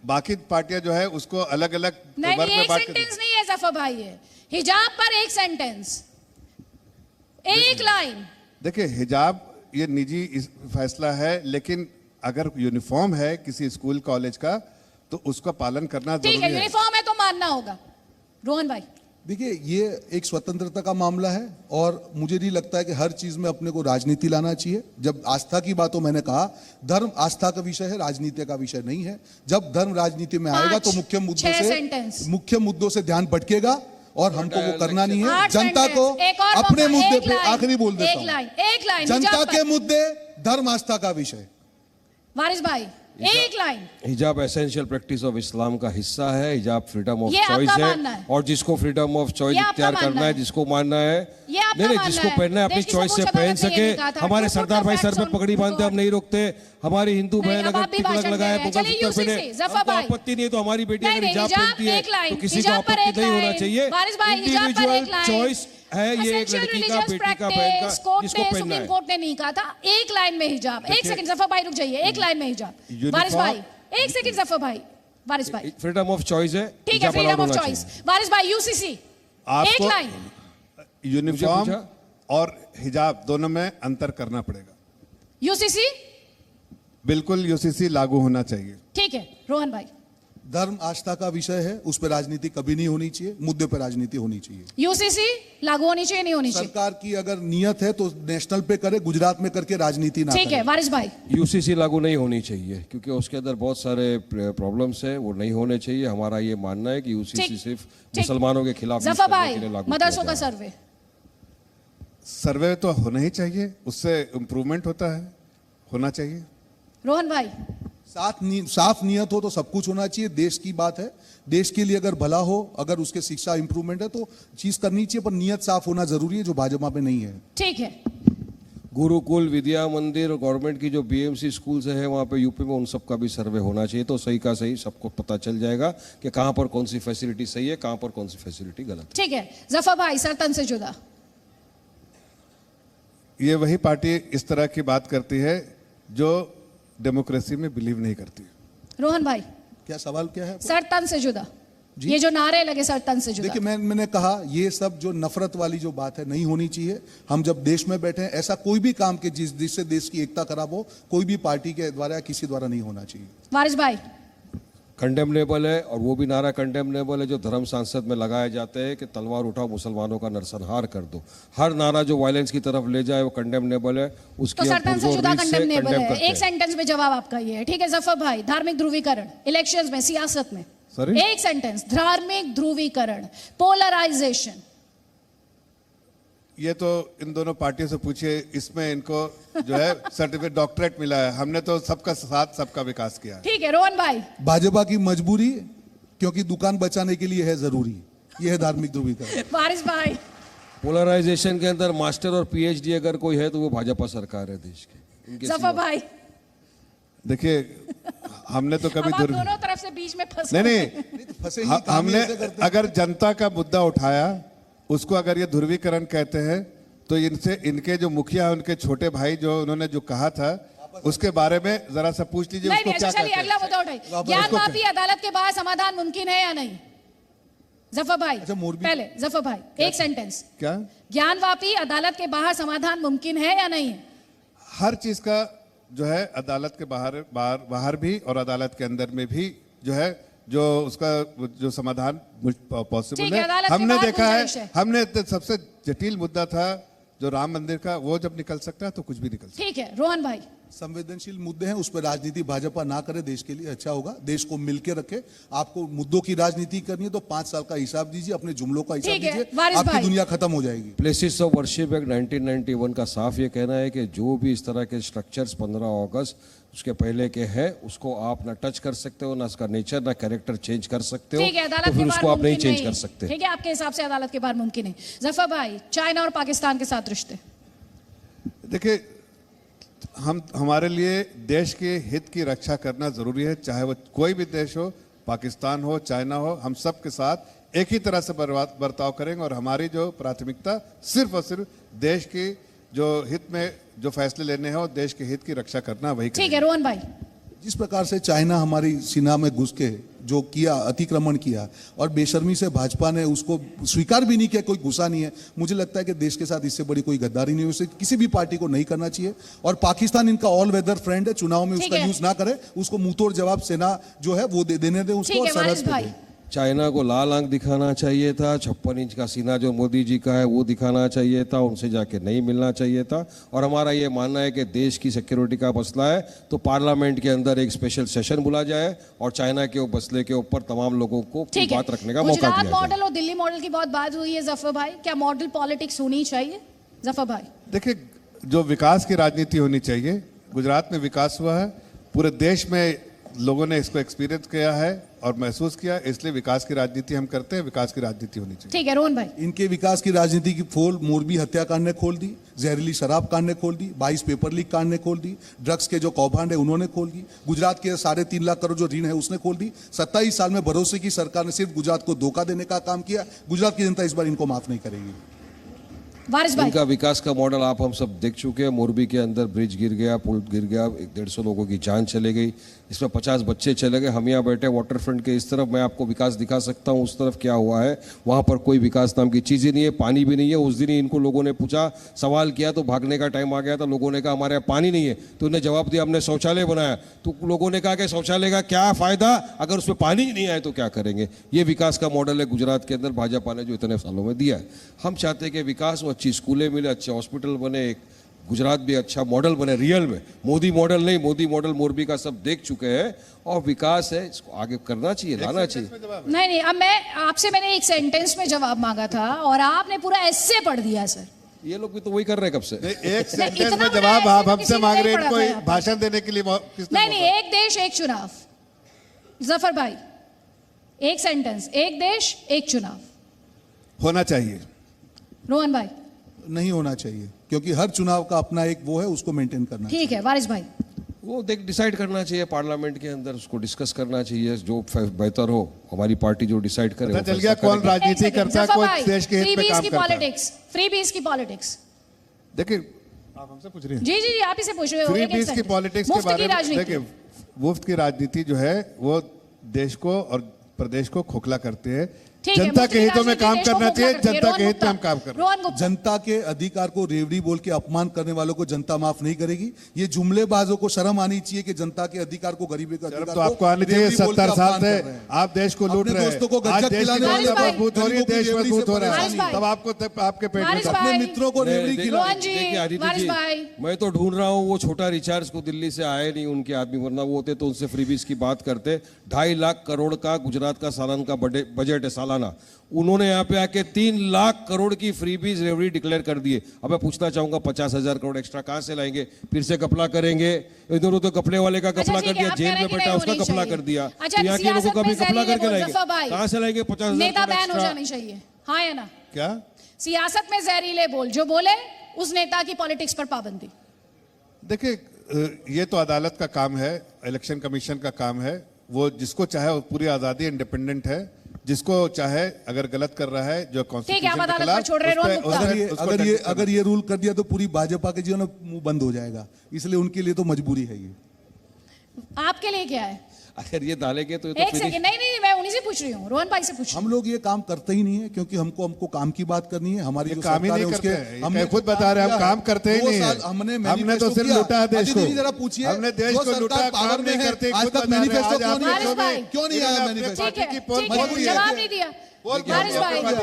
बाकी पार्टियां जो है उसको अलग अलग नहीं वर्ग में एक बांट सेंटेंस नहीं है जफर भाई, है हिजाब पर एक सेंटेंस, एक लाइन। देखिए हिजाब ये निजी फैसला है, लेकिन अगर यूनिफॉर्म है किसी स्कूल कॉलेज का तो उसका पालन करना ठीक जरूरी है, है। यूनिफॉर्म है तो मानना होगा। रोहन भाई, देखिए ये एक स्वतंत्रता का मामला है और मुझे नहीं लगता है कि हर चीज में अपने को राजनीति लाना चाहिए। जब आस्था की बात हो, मैंने कहा धर्म आस्था का विषय है, राजनीति का विषय नहीं है। जब धर्म राजनीति में आएगा तो मुख्य मुद्दों से ध्यान भटकेगा और हमको वो करना नहीं है। जनता को अपने मुद्दे पे आखिरी बोल देता हूं, एक लाइन जनता के मुद्दे धर्म आस्था का विषय। वारिस भाई, एक लाइन। हिजाब एसेंशियल प्रैक्टिस ऑफ इस्लाम का हिस्सा है। हिजाब फ्रीडम ऑफ ये चॉइस आपका है, मानना है। और जिसको फ्रीडम ऑफ चॉइस ये आपका इख्तियार मानना करना है, है। जिसको मानना है, ये आपका नहीं मानना जिसको है। पहनना है अपनी देश की चॉइस से सर्वोच्च पहन अदालत ने सके। ये कहा था। हमारे Put the सरदार भाई सर facts पे on पगड़ी बांधते हम नहीं रोकते। हमारी हिंदू नहीं, बहन अब अगर आप भी टिक भाषण लगाए दे रहे हैं। चलिए मंगलसूत्र यूसीसी, पहने, जफर हमको भाई। आपत्ति नहीं है। तो हमारी बेटी नहीं, अगर नहीं, हिजाब हिजाब पहनती है एक लाइन, तो किसी को हिजाब पर आपत्ति एक नहीं होना लाइन। चाहिए। वारिस भाई, हिजाब पर इंडिविजुअल एक लाइन। चॉइस है ये, एक Essential लड़की का, religious बेटी का, बहन का, practice, कोर्ट जिसको ने, पहनना सुप्रीम है। कोर्ट ने नहीं कहा था। एक लाइन में हिजाब। एक सेकंड जफर भाई रुक जाइए, एक लाइन में हिजाब। वारिस भाई, एक सेकंड जफर भाई, वारिस भाई, फ्रीडम ऑफ चॉइस है, ठीक है, हिजाब फ्रीडम allowed ऑफ होना चॉइस। चाहिए। वारिस भाई, यूसीसी, एक आपको लाइन। यूनिफॉर्म पूछा? और हिजाब दोनों में अंतर करना पड़ेगा। यूसीसी, बिल्कुल यूसीसी लागू होना चाहिए। ठीक है। रोहन भाई, धर्म आस्था का विषय है, उस पर राजनीति कभी नहीं होनी चाहिए, मुद्दे पर राजनीति होनी चाहिए। यूसीसी लागू होनी चाहिए, नहीं होनी चाहिए? सरकार की अगर नियत है तो नेशनल पे करे, गुजरात में करके राजनीति ना ठीक है। करे। वारिस भाई, यूसीसी लागू नहीं होनी चाहिए क्योंकि उसके अंदर बहुत सारे प्रॉब्लम्स हैं, वो नहीं होने चाहिए। हमारा ये मानना है कि यूसीसी ठीक, सिर्फ ठीक। मुसलमानों के खिलाफ यूज जफर करने भाई, के लिए लागू मदरसों किया का जा रहा सर्वे। सर्वे तो होना ही चाहिए, उससे इम्प्रूवमेंट होता है, होना चाहिए। रोहन भाई, साफ नियत हो तो सब कुछ होना चाहिए। देश की बात है, देश के लिए अगर भला हो, अगर उसके शिक्षा इंप्रूवमेंट है तो चीज करनी चाहिए, पर नियत साफ होना जरूरी है, जो भाजपा में नहीं है। ठीक है। है। गुरुकुल, विद्या मंदिर और गवर्नमेंट की जो बीएमसी स्कूल्स है वहाँ पे यूपी में, उन सब का भी सर्वे होना चाहिए। तो सही का सही सबको पता चल जाएगा कि कहाँ पर कौन सी फैसिलिटी सही है, कहाँ पर कौन सी फैसिलिटी गलत है। ठीक है। जफर भाई, सरतन से जुदा। ये वही पार्टी इस तरह की बात करती है जो डेमोक्रेसी में बिलीव नहीं करती। रोहन भाई, क्या सवाल क्या है? सरतन से जुदा, ये जो नारे लगे सरतन से जुदा। देखिए मैंने कहा ये सब जो नफरत वाली जो बात है नहीं होनी चाहिए। हम जब देश में बैठे हैं, ऐसा कोई भी काम के जिससे देश की एकता खराब हो, कोई भी पार्टी के द्वारा या किसी द्वारा नहीं होना चाहिए। वारिस भाई, कंडेमनेबल है, और वो भी नारा कंडेमनेबल है जो धर्म सांसद में लगाए जाते हैं कि तलवार उठाओ, मुसलमानों का नरसंहार कर दो। हर नारा जो वायलेंस की तरफ ले जाए वो कंडेमनेबल है। उसकी तो हम सरतन से पुरजोर जुदा रीत से कंडेमनेबल condemn है। करते एक हैं। सेंटेंस में जवाब आपका ये है। ठीक है जफर भाई, धार्मिक ध्रुवीकरण इलेक्शंस में, सियासत में। Sorry? एक सेंटेंस, धार्मिक ध्रुवीकरण, पोलराइजेशन। ये तो इन दोनों पार्टियों से पूछिए, इसमें इनको जो है सर्टिफिकेट डॉक्टरेट मिला है। हमने तो सबका साथ सबका विकास किया है। ठीक है। रोहन भाई, भाजपा की मजबूरी, क्योंकि दुकान बचाने के लिए है जरूरी, यह है धार्मिक ध्रुवीकरण। वारिस भाई, पोलराइजेशन के अंदर मास्टर और पीएचडी अगर कोई है तो वो भाजपा सरकार है देश की। जफर भाई, देखिए हमने तो कभी अब आप दोनों तरफ से बीच में फंस नहीं गए। नहीं फंसे ही काम ही हमने ऐसे करते हैं। अगर जनता का मुद्दा उठाया, उसको अगर ये ध्रुवीकरण कहते हैं, तो इनसे इनके जो मुखिया हैं, उनके छोटे भाई जो उन्होंने जो कहा था उसके बारे में जरा सा पूछ लीजिए नहीं उसको नहीं, क्या अच्छा चलिए कहते हैं। अगला मुद्दा उठाइए। ज्ञान माफी अदालत के बाहर समाधान मुमकिन है या नहीं? जफर भाई अच्छा, मोरबी- पहले जफर भाई एक सेंटेंस। क्या ज्ञान वापी अदालत के बाहर समाधान मुमकिन है या नहीं है? हर चीज का जो है अदालत के बाहर भी और अदालत के अंदर में भी जो है जो उसका जो समाधान पॉसिबल ठीक है, है। अदालत के हमने बाहर देखा गुंजाइश है। हमने तो सबसे जटिल मुद्दा था जो राम मंदिर का, वो जब निकल सकता है तो कुछ भी निकल सकता ठीक है रोहन भाई। संवेदनशील मुद्दे हैं, उस पर राजनीति भाजपा ना करे, देश के लिए अच्छा होगा। देश को मिलके रखे। आपको मुद्दों की राजनीति करनी है तो 5 साल का हिसाब दीजिए, अपने जुमलों का हिसाब ठीक है, दीजिए, वारिस आपकी भाई। दुनिया खत्म हो जाएगी। प्लेसेस ऑफ वर्शिप एक्ट 1991 का साफ ये कहना है कि जो भी इस तरह के स्ट्रक्चर्स 15 अगस्त उसके पहले के हैं उसको आप ना टच कर सकते हो, ना उसका नेचर ना कैरेक्टर चेंज कर सकते हो, ठीक है, अदालत तो के फिर बाहर उसको आप नहीं मुमकिन चेंज कर सकते। ठीक है, आपके हिसाब से अदालत के बाहर मुमकिन है। जफर भाई, चाइना और पाकिस्तान के साथ रिश्ते। देखिए, हमारे लिए देश के हित की रक्षा करना जरूरी है, चाहे वो कोई भी देश हो, पाकिस्तान हो, चाइना हो, हम सब के साथ एक ही तरह से बर्ताव करेंगे और हमारी जो प्राथमिकता सिर्फ और सिर्फ देश की जो हित में जो फैसले लेने हैं और देश के हित की रक्षा करना वही ठीक है रोहन भाई। जिस प्रकार से चाइना हमारी सीमा में घुस के जो किया, अतिक्रमण किया और बेशर्मी से भाजपा ने उसको स्वीकार भी नहीं किया, कोई गुस्सा नहीं है। मुझे लगता है कि देश के साथ इससे बड़ी कोई गद्दारी नहीं, उसे किसी भी पार्टी को नहीं करना चाहिए। और पाकिस्तान इनका ऑल वेदर फ्रेंड है, चुनाव में ठीक उसका है। यूज ना करे, उसको मुंहतोड़ जवाब सेना जो है वो देने दे उसको ठीक और है सरहद वारिस पे भाई। दे। चाइना को लाल आंख दिखाना चाहिए था, 56 इंच का सीना जो मोदी जी का है वो दिखाना चाहिए था, उनसे जाके नहीं मिलना चाहिए था। और हमारा ये मानना है कि देश की सिक्योरिटी का मसला है तो पार्लियामेंट के अंदर एक स्पेशल सेशन बुला जाए और चाइना के मसले के ऊपर तमाम लोगों को ठीक है, बात रखने का मौका गुजरात दिया जाए। मॉडल और दिल्ली मॉडल की बहुत बात हुई है जफर भाई, क्या मॉडल पॉलिटिक्स होनी चाहिए? जफर भाई। देखिए, जो विकास की राजनीति होनी चाहिए, गुजरात में विकास हुआ है, पूरे देश में लोगों ने इसको एक्सपीरियंस किया है और महसूस किया, इसलिए विकास की राजनीति हम करते हैं, विकास की राजनीति होनी चाहिए। ठीक है रोहन भाई। इनके विकास की राजनीति की पोल मोरबी हत्याकांड ने खोल दी, जहरीली शराब कांड ने खोल दी, 22 पेपर लीक कांड ने खोल दी, ड्रग्स के जो कौभांड है उन्होंने खोल दी, गुजरात के 3.5 लाख करोड़ जो ऋण है उसने खोल दी। 27 साल में भरोसे की सरकार ने सिर्फ गुजरात को धोखा देने का काम किया। गुजरात की जनता इस बार इनको माफ नहीं करेगी। वारिस भाई। इनका विकास का मॉडल आप हम सब देख चुके हैं। मोरबी के अंदर ब्रिज गिर गया, पुल गिर गया, 150 लोगों की जान चले गई, इसमें 50 बच्चे चले गए। हम यहाँ बैठे वाटर फ्रंट के इस तरफ, मैं आपको विकास दिखा सकता हूँ, उस तरफ क्या हुआ है, वहाँ पर कोई विकास नाम की चीज़ ही नहीं है, पानी भी नहीं है। उस दिन ही इनको लोगों ने पूछा, सवाल किया तो भागने का टाइम आ गया था। लोगों ने कहा हमारे यहाँ पानी नहीं है, तो उन्हें जवाब दिया हमने शौचालय बनाया। तो लोगों ने कहा कि शौचालय का क्या फ़ायदा, अगर उसमें पानी ही नहीं आए तो क्या करेंगे। ये विकास का मॉडल है गुजरात के अंदर भाजपा ने जो इतने सालों में दिया है। हम चाहते हैं कि विकास हो, अच्छी स्कूलें मिले, अच्छे हॉस्पिटल बने, एक गुजरात भी अच्छा मॉडल बने रियल में। मोदी मॉडल नहीं, मोदी मॉडल मोरबी का सब देख चुके हैं और विकास है, इसको आगे करना चाहिए, लाना चाहिए। नहीं नहीं, अब मैंने एक सेंटेंस में जवाब मांगा था और आपने पूरा ऐसे पढ़ दिया सर। ये लोग भी तो वही कर रहे हैं कब से। एक सेंटेंस इतना में बड़ा जवाब ऐसे आप तो हमसे किसी ने मांग नहीं रहे हैं, पढ़ा था कोई यहाँ पर। भाषण देने के लिए किसने नहीं नहीं, एक देश एक चुनाव। जफर भाई, एक सेंटेंस, एक देश एक चुनाव। होना चाहिए। रोहन भाई। नहीं होना चाहिए, क्योंकि हर चुनाव का अपना एक वो है, उसको मेंटेन करना ठीक है वारिस भाई। वो डिसाइड करना चाहिए पार्लियामेंट के अंदर, उसको डिस्कस करना चाहिए, जो बेहतर हो हमारी पार्टी जो डिसाइड करे। पता चल गया कौन राजनीति करता है, कौन देश के हित में काम करता है। पॉलिटिक्स, फ्री बीज की पॉलिटिक्स। देखिए, आप हमसे पूछ रहे हैं। जी जी जी, आप ही से पूछ रहे हो। फ्री एक-एक बीज की सेंटेंस। पॉलिटिक्स के मुफ्त की बारे में राजनीति। देखिए, मुफ्त की राजनीति जो है वो देश को और प्रदेश को खोखला करते हैं। ठीक है, जनता मुफ्त के की हितों में राजनीति काम देश को करना चाहिए, खोखला करती है। जनता के रोहन हित में हम गुप्ता। काम कर रहे हैं। रोहन गुप्ता। जनता के अधिकार को रेवड़ी बोल के अपमान करने वालों को जनता माफ नहीं करेगी। ये जुमलेबाजों को शर्म आनी चाहिए कि जनता के अधिकार को, गरीबी के अधिकार तो आपको आनी चाहिए। 70 साल से आप देश को लूट रहे दोस्तों को हैं, आज गज्जत देश की खिलाने वाले जनता भाई, मजबूत हो रही है, देश मजबूत हो रहा वारिस है, भाई। तब आपको आपके पेट में वारिस दर्द। भाई। अपने मित्रों को रेवड़ी खिलाओ। रोहन जी, देखिए आदित्य वारिस जी, भाई। मैं तो ढूंढ रहा हूँ वो छोटा रिचार्ज को, दिल्ली से आए नहीं उनके आदमी, वरना वो होते तो उनसे फ्रीबीज की बात करते। 2.5 लाख करोड़ का गुजरात का सालाना का बजट है सालाना। उन्होंने यहाँ पे आके 3 लाख करोड़ की फ्रीबीज रेवड़ी डिक्लेयर कर दिए। अब मैं पूछना चाहूंगा 50,000 करोड़ एक्स्ट्रा कहाँ से लाएंगे? फिर से कपला करेंगे। इधर तो कपड़े वाले का कपला कर दिया, जेल में बैठा उसका कपला कर दिया, तो यहाँ के लोगों का भी कपला करके लाएंगे। कहाँ से लाएंगे 50,000 नेता करोड़ बैन हो एक्स्ट्रा? जानी चाहिए, हाँ या ना? क्या सियासत में जहरीले बोल, जो बोले उस नेता की पॉलिटिक्स पर पाबंदी। देखिए, ये तो अदालत का काम है, इलेक्शन कमीशन का काम है। वो जिसको चाहे वो पूरी आज़ादी, इंडिपेंडेंट है। जिसको चाहे अगर गलत कर रहा है जो ठीक है, आप अदालत पर छोड़ रहे हैं। अगर ये रूल कर दिया तो पूरी भाजपा के जीवन मुंह बंद हो जाएगा, इसलिए उनके लिए तो मजबूरी है ये। आपके लिए क्या है? अगर ये डालेंगे तो एक सेकंड, नहीं मैं उन्हीं से पूछ रही हूँ, रोहन भाई से पूछ। हम लोग ये काम करते ही नहीं है, क्योंकि हमको काम की बात करनी है। हमारी जो काम ही नहीं करते हैं, हम खुद बता रहे हैं, हम काम करते ही नहीं है। हमने तो सिर्फ लूटा है देश को। जरा पूछिए, हमने देश को लूटा, काम नहीं करते। आज तक मैनिफेस्टो क्यों नहीं आया? मैनिफेस्टो जवाब नहीं दिया।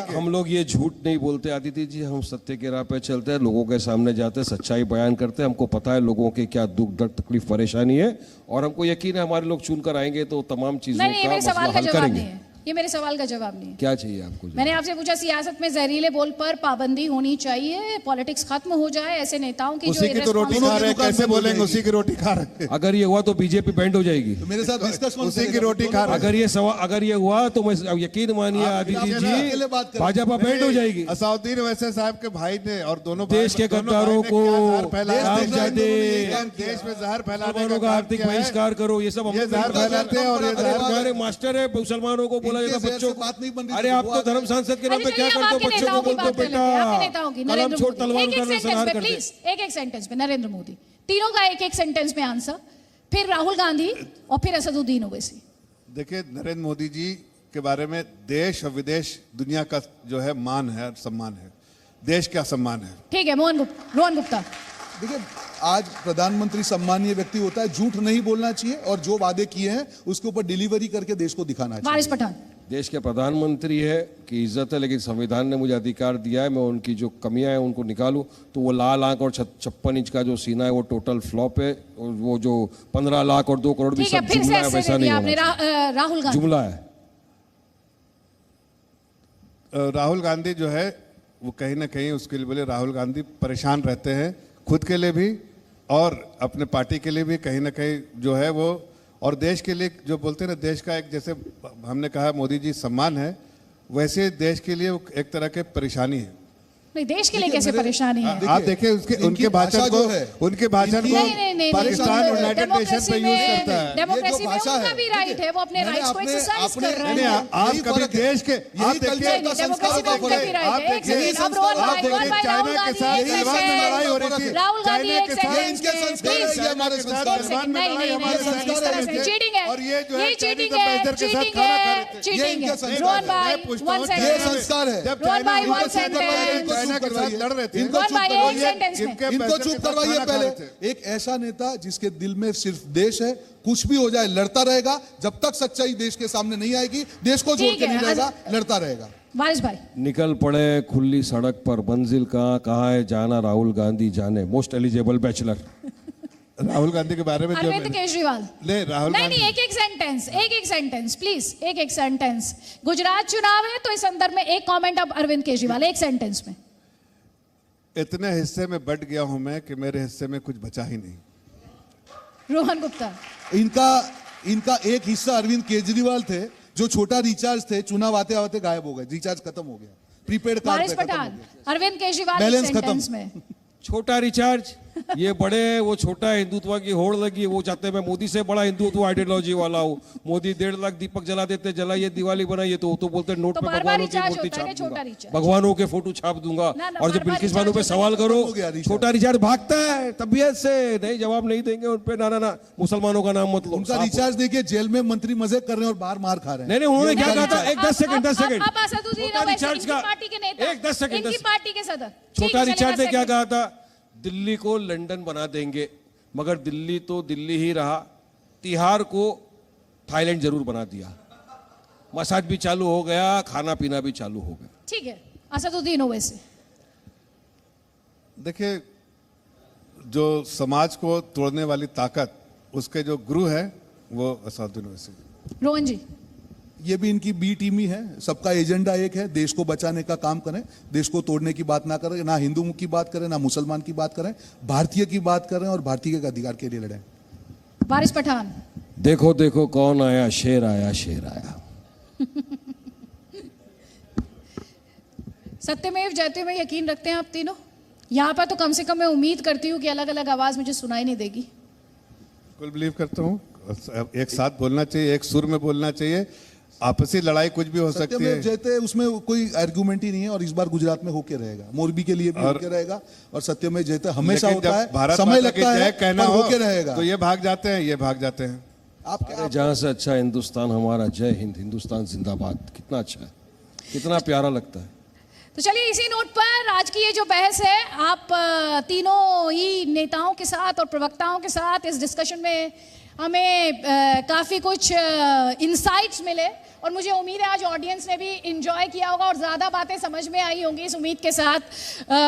हम लोग ये झूठ नहीं बोलते आदित्य जी, हम सत्य के राह पे चलते हैं, लोगों के सामने जाते हैं, सच्चाई बयान करते हैं। हमको पता है लोगों के क्या दुख दर्द तकलीफ परेशानी है, और हमको यकीन है हमारे लोग चुनकर आएंगे तो तमाम चीजों का मसला हल करेंगे। ये मेरे सवाल का जवाब नहीं है। क्या चाहिए आपको? मैंने आपसे पूछा सियासत में जहरीले बोल पर पाबंदी होनी चाहिए, पॉलिटिक्स खत्म हो जाए, ऐसे नेताओं की उसी की तो रोटी खा रहे हैं, कैसे बोलेंगे उसी की रोटी खा रहे हैं। अगर ये हुआ तो बीजेपी बैंड हो जाएगी। तो मेरे साथ डिस्कस उसी की रोटी खा रहे हैं। अगर ये हुआ तो मैं यकीन मानिए आदित्य जी, भाजपा बैंड हो जाएगी। असाउद्दीन ओवैसी साहब के भाई ने और दोनों देश के गद्दारों को देश में जहर फैलाने का आर्थिक बहिष्कार करो, ये सब जहर फैलाते हैं। और मास्टर है, मुसलमानों को बोला जाता बच्चों को, अरे आप तो धर्म सांसद के नाम पे क्या करते हो? बच्चों को बोलते हो बेटा कलम छोड़ तलवार उठाना संहार कर दे। एक सेंटेंस में नरेंद्र मोदी, तीनों का एक सेंटेंस में आंसर, फिर राहुल गांधी और फिर असदुद्दीन ओवैसी। देखिए, नरेंद्र मोदी जी के बारे में देश और विदेश दुनिया का जो है मान है, सम्मान है, देश का सम्मान है। ठीक है, रोहन गुप्ता। देखिए, आज प्रधानमंत्री सम्मानीय व्यक्ति होता है, झूठ नहीं बोलना चाहिए और जो वादे किए हैं उसके ऊपर डिलीवरी करके देश को दिखाना चाहिए। वारिस पठान। देश के प्रधानमंत्री है की इज्जत है, लेकिन संविधान ने मुझे अधिकार दिया है मैं उनकी जो कमियां हैं उनको निकालूं। तो वो लाल आंख और 56 इंच का जो सीना है वो टोटल फ्लॉप है, और वो जो 15 लाख और 2 करोड़ भी सब जुमला है, वैसा नहीं होना। राहुल गांधी जुमला है। राहुल गांधी जो है वो कहीं ना कहीं उसके लिए बोले, राहुल गांधी परेशान रहते हैं खुद के लिए भी और अपने पार्टी के लिए भी, कहीं ना कहीं जो है वो, और देश के लिए जो बोलते हैं ना, देश का एक, जैसे हमने कहा मोदी जी सम्मान है, वैसे देश के लिए एक तरह के परेशानी है। नहीं, देश के लिए कैसे परेशानी है? आप देखिए उनके भाषण को पाकिस्तान यूनाइटेड नेशन पे यूज करता है। डेमोक्रेसी में उनका भी राइट है, वो अपने राइट्स को एक्सरसाइज कर रहे हैं। आप कभी देश के, आप देखिए डेमोक्रेसी में उनका भी राइट है। एक सेकंड, अब रोहन भाई चाइना के साथ तालिबान में लड़ाई हो रही थी, राहुल गांधी एक सेकंड, चीटिंग है, और ये जो है चीटिंग है। रोहन भाई 1 सेकंड, संस्कार है। रोहन भाई 1 सेकंड, के साथ लड़ रहे थे। इनको चुप करवाइए पहले। एक ऐसा नेता जिसके दिल में सिर्फ देश है, कुछ भी हो जाए लड़ता रहेगा, जब तक सच्चाई देश के सामने नहीं आएगी देश को छोड़ के नहीं रहेगा, लड़ता रहेगा। वारिस भाई, निकल पड़े खुली सड़क पर, मंजिल कहाँ है जाना राहुल गांधी जाने, most eligible bachelor. Rahul Gandhi के बारे में अरविंद केजरीवाल। राहुल नहीं, एक सेंटेंस प्लीज, एक सेंटेंस। गुजरात चुनाव है तो इस संदर्भ में एक कमेंट अब अरविंद केजरीवाल, एक सेंटेंस में। इतने हिस्से में बट गया हूं मैं कि मेरे हिस्से में कुछ बचा ही नहीं। रोहन गुप्ता। इनका एक हिस्सा अरविंद केजरीवाल थे, जो छोटा रिचार्ज थे, चुनाव आते आते गायब हो गए, रिचार्ज खत्म हो गया, प्रीपेड कार्ड वारिस पठान। अरविंद केजरीवाल एक सेंटेंस में। छोटा रिचार्ज, ये बड़े, वो छोटा हिंदुत्व की होड़ लगी, वो चाहते मैं मोदी से बड़ा हिंदुत्व आइडियोलॉजी वाला हूँ। मोदी 1.5 लाख दीपक जला देते, जलाइए दिवाली बनाइए, तो बोलते नोट पे भगवानों की मूर्ति छाप दूंगा, भगवानों के फोटो छाप दूंगा। और जब बिल्किस बानो पे सवाल करो, छोटा रिचार्ज भागता है तबीयत से, नहीं जवाब नहीं देंगे उन पे, ना मुसलमानों का नाम मत लो। उनका रिचार्ज देखिए, जेल में मंत्री मजे कर रहे हैं और बाहर मार खा रहे हैं। नहीं, उन्होंने क्या कहा था? एक 10 सेकंड छोटा रिचार्ज ने क्या कहा था? दिल्ली को लंदन बना देंगे, मगर दिल्ली तो दिल्ली ही रहा, तिहाड़ को थाईलैंड जरूर बना दिया। मसाज भी चालू हो गया, खाना पीना भी चालू हो गया। ठीक है, असदुद्दीन ओवैसी। देखिए, जो समाज को तोड़ने वाली ताकत, उसके जो गुरु है वो असदुद्दीन ओवैसी। रोहन जी। ये भी इनकी बी टीम ही है, सबका एजेंडा एक है, देश को बचाने का काम करें, देश को तोड़ने की बात ना करें, ना हिंदू की बात करें, ना मुसलमान की बात करें, भारतीय की बात करें और भारतीय के अधिकार के लिए लड़ें। वारिस पठान। देखो देखो कौन आया, शेर आया, शेर आया। सत्यमेव जयते में यकीन रखते हैं आप तीनों? यहाँ पर तो कम से कम मैं उम्मीद करती हूँ कि अलग अलग आवाज मुझे सुनाई नहीं देगी। बिल्कुल बिलीव करता हूँ। एक साथ बोलना चाहिए, एक सुर में बोलना चाहिए। आपसी लड़ाई कुछ भी हो सकती है। सत्यमेव जयते उसमें कोई आर्गुमेंट ही नहीं है और इस बार गुजरात में होके रहेगा, मोरबी के लिए भी होके रहेगा और सत्यमेव जयते हमेशा लेकिन होता जब है, भारत समय माता की लगता जय है कहना पर हो होके रहेगा। तो ये भाग जाते हैं, ये भाग जाते हैं। अरे जहां से अच्छा हिंदुस्तान हमारा, जय हिंद, हिंदुस्तान जिंदाबाद, कितना अच्छा है, कितना प्यारा लगता है। तो चलिए इसी नोट पर आज की ये जो बहस है, आप तीनों ही नेताओं के साथ और प्रवक्ताओं के साथ इस डिस्कशन में हमें काफ़ी कुछ इंसाइट्स मिले और मुझे उम्मीद है आज ऑडियंस ने भी इंजॉय किया होगा और ज़्यादा बातें समझ में आई होंगी इस उम्मीद के साथ।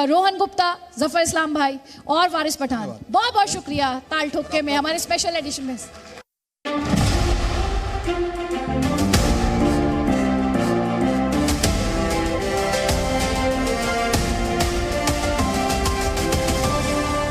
रोहन गुप्ता, जफर इस्लाम भाई और वारिस पठान, बहुत बहुत शुक्रिया ताल ठोके में हमारे स्पेशल एडिशन में।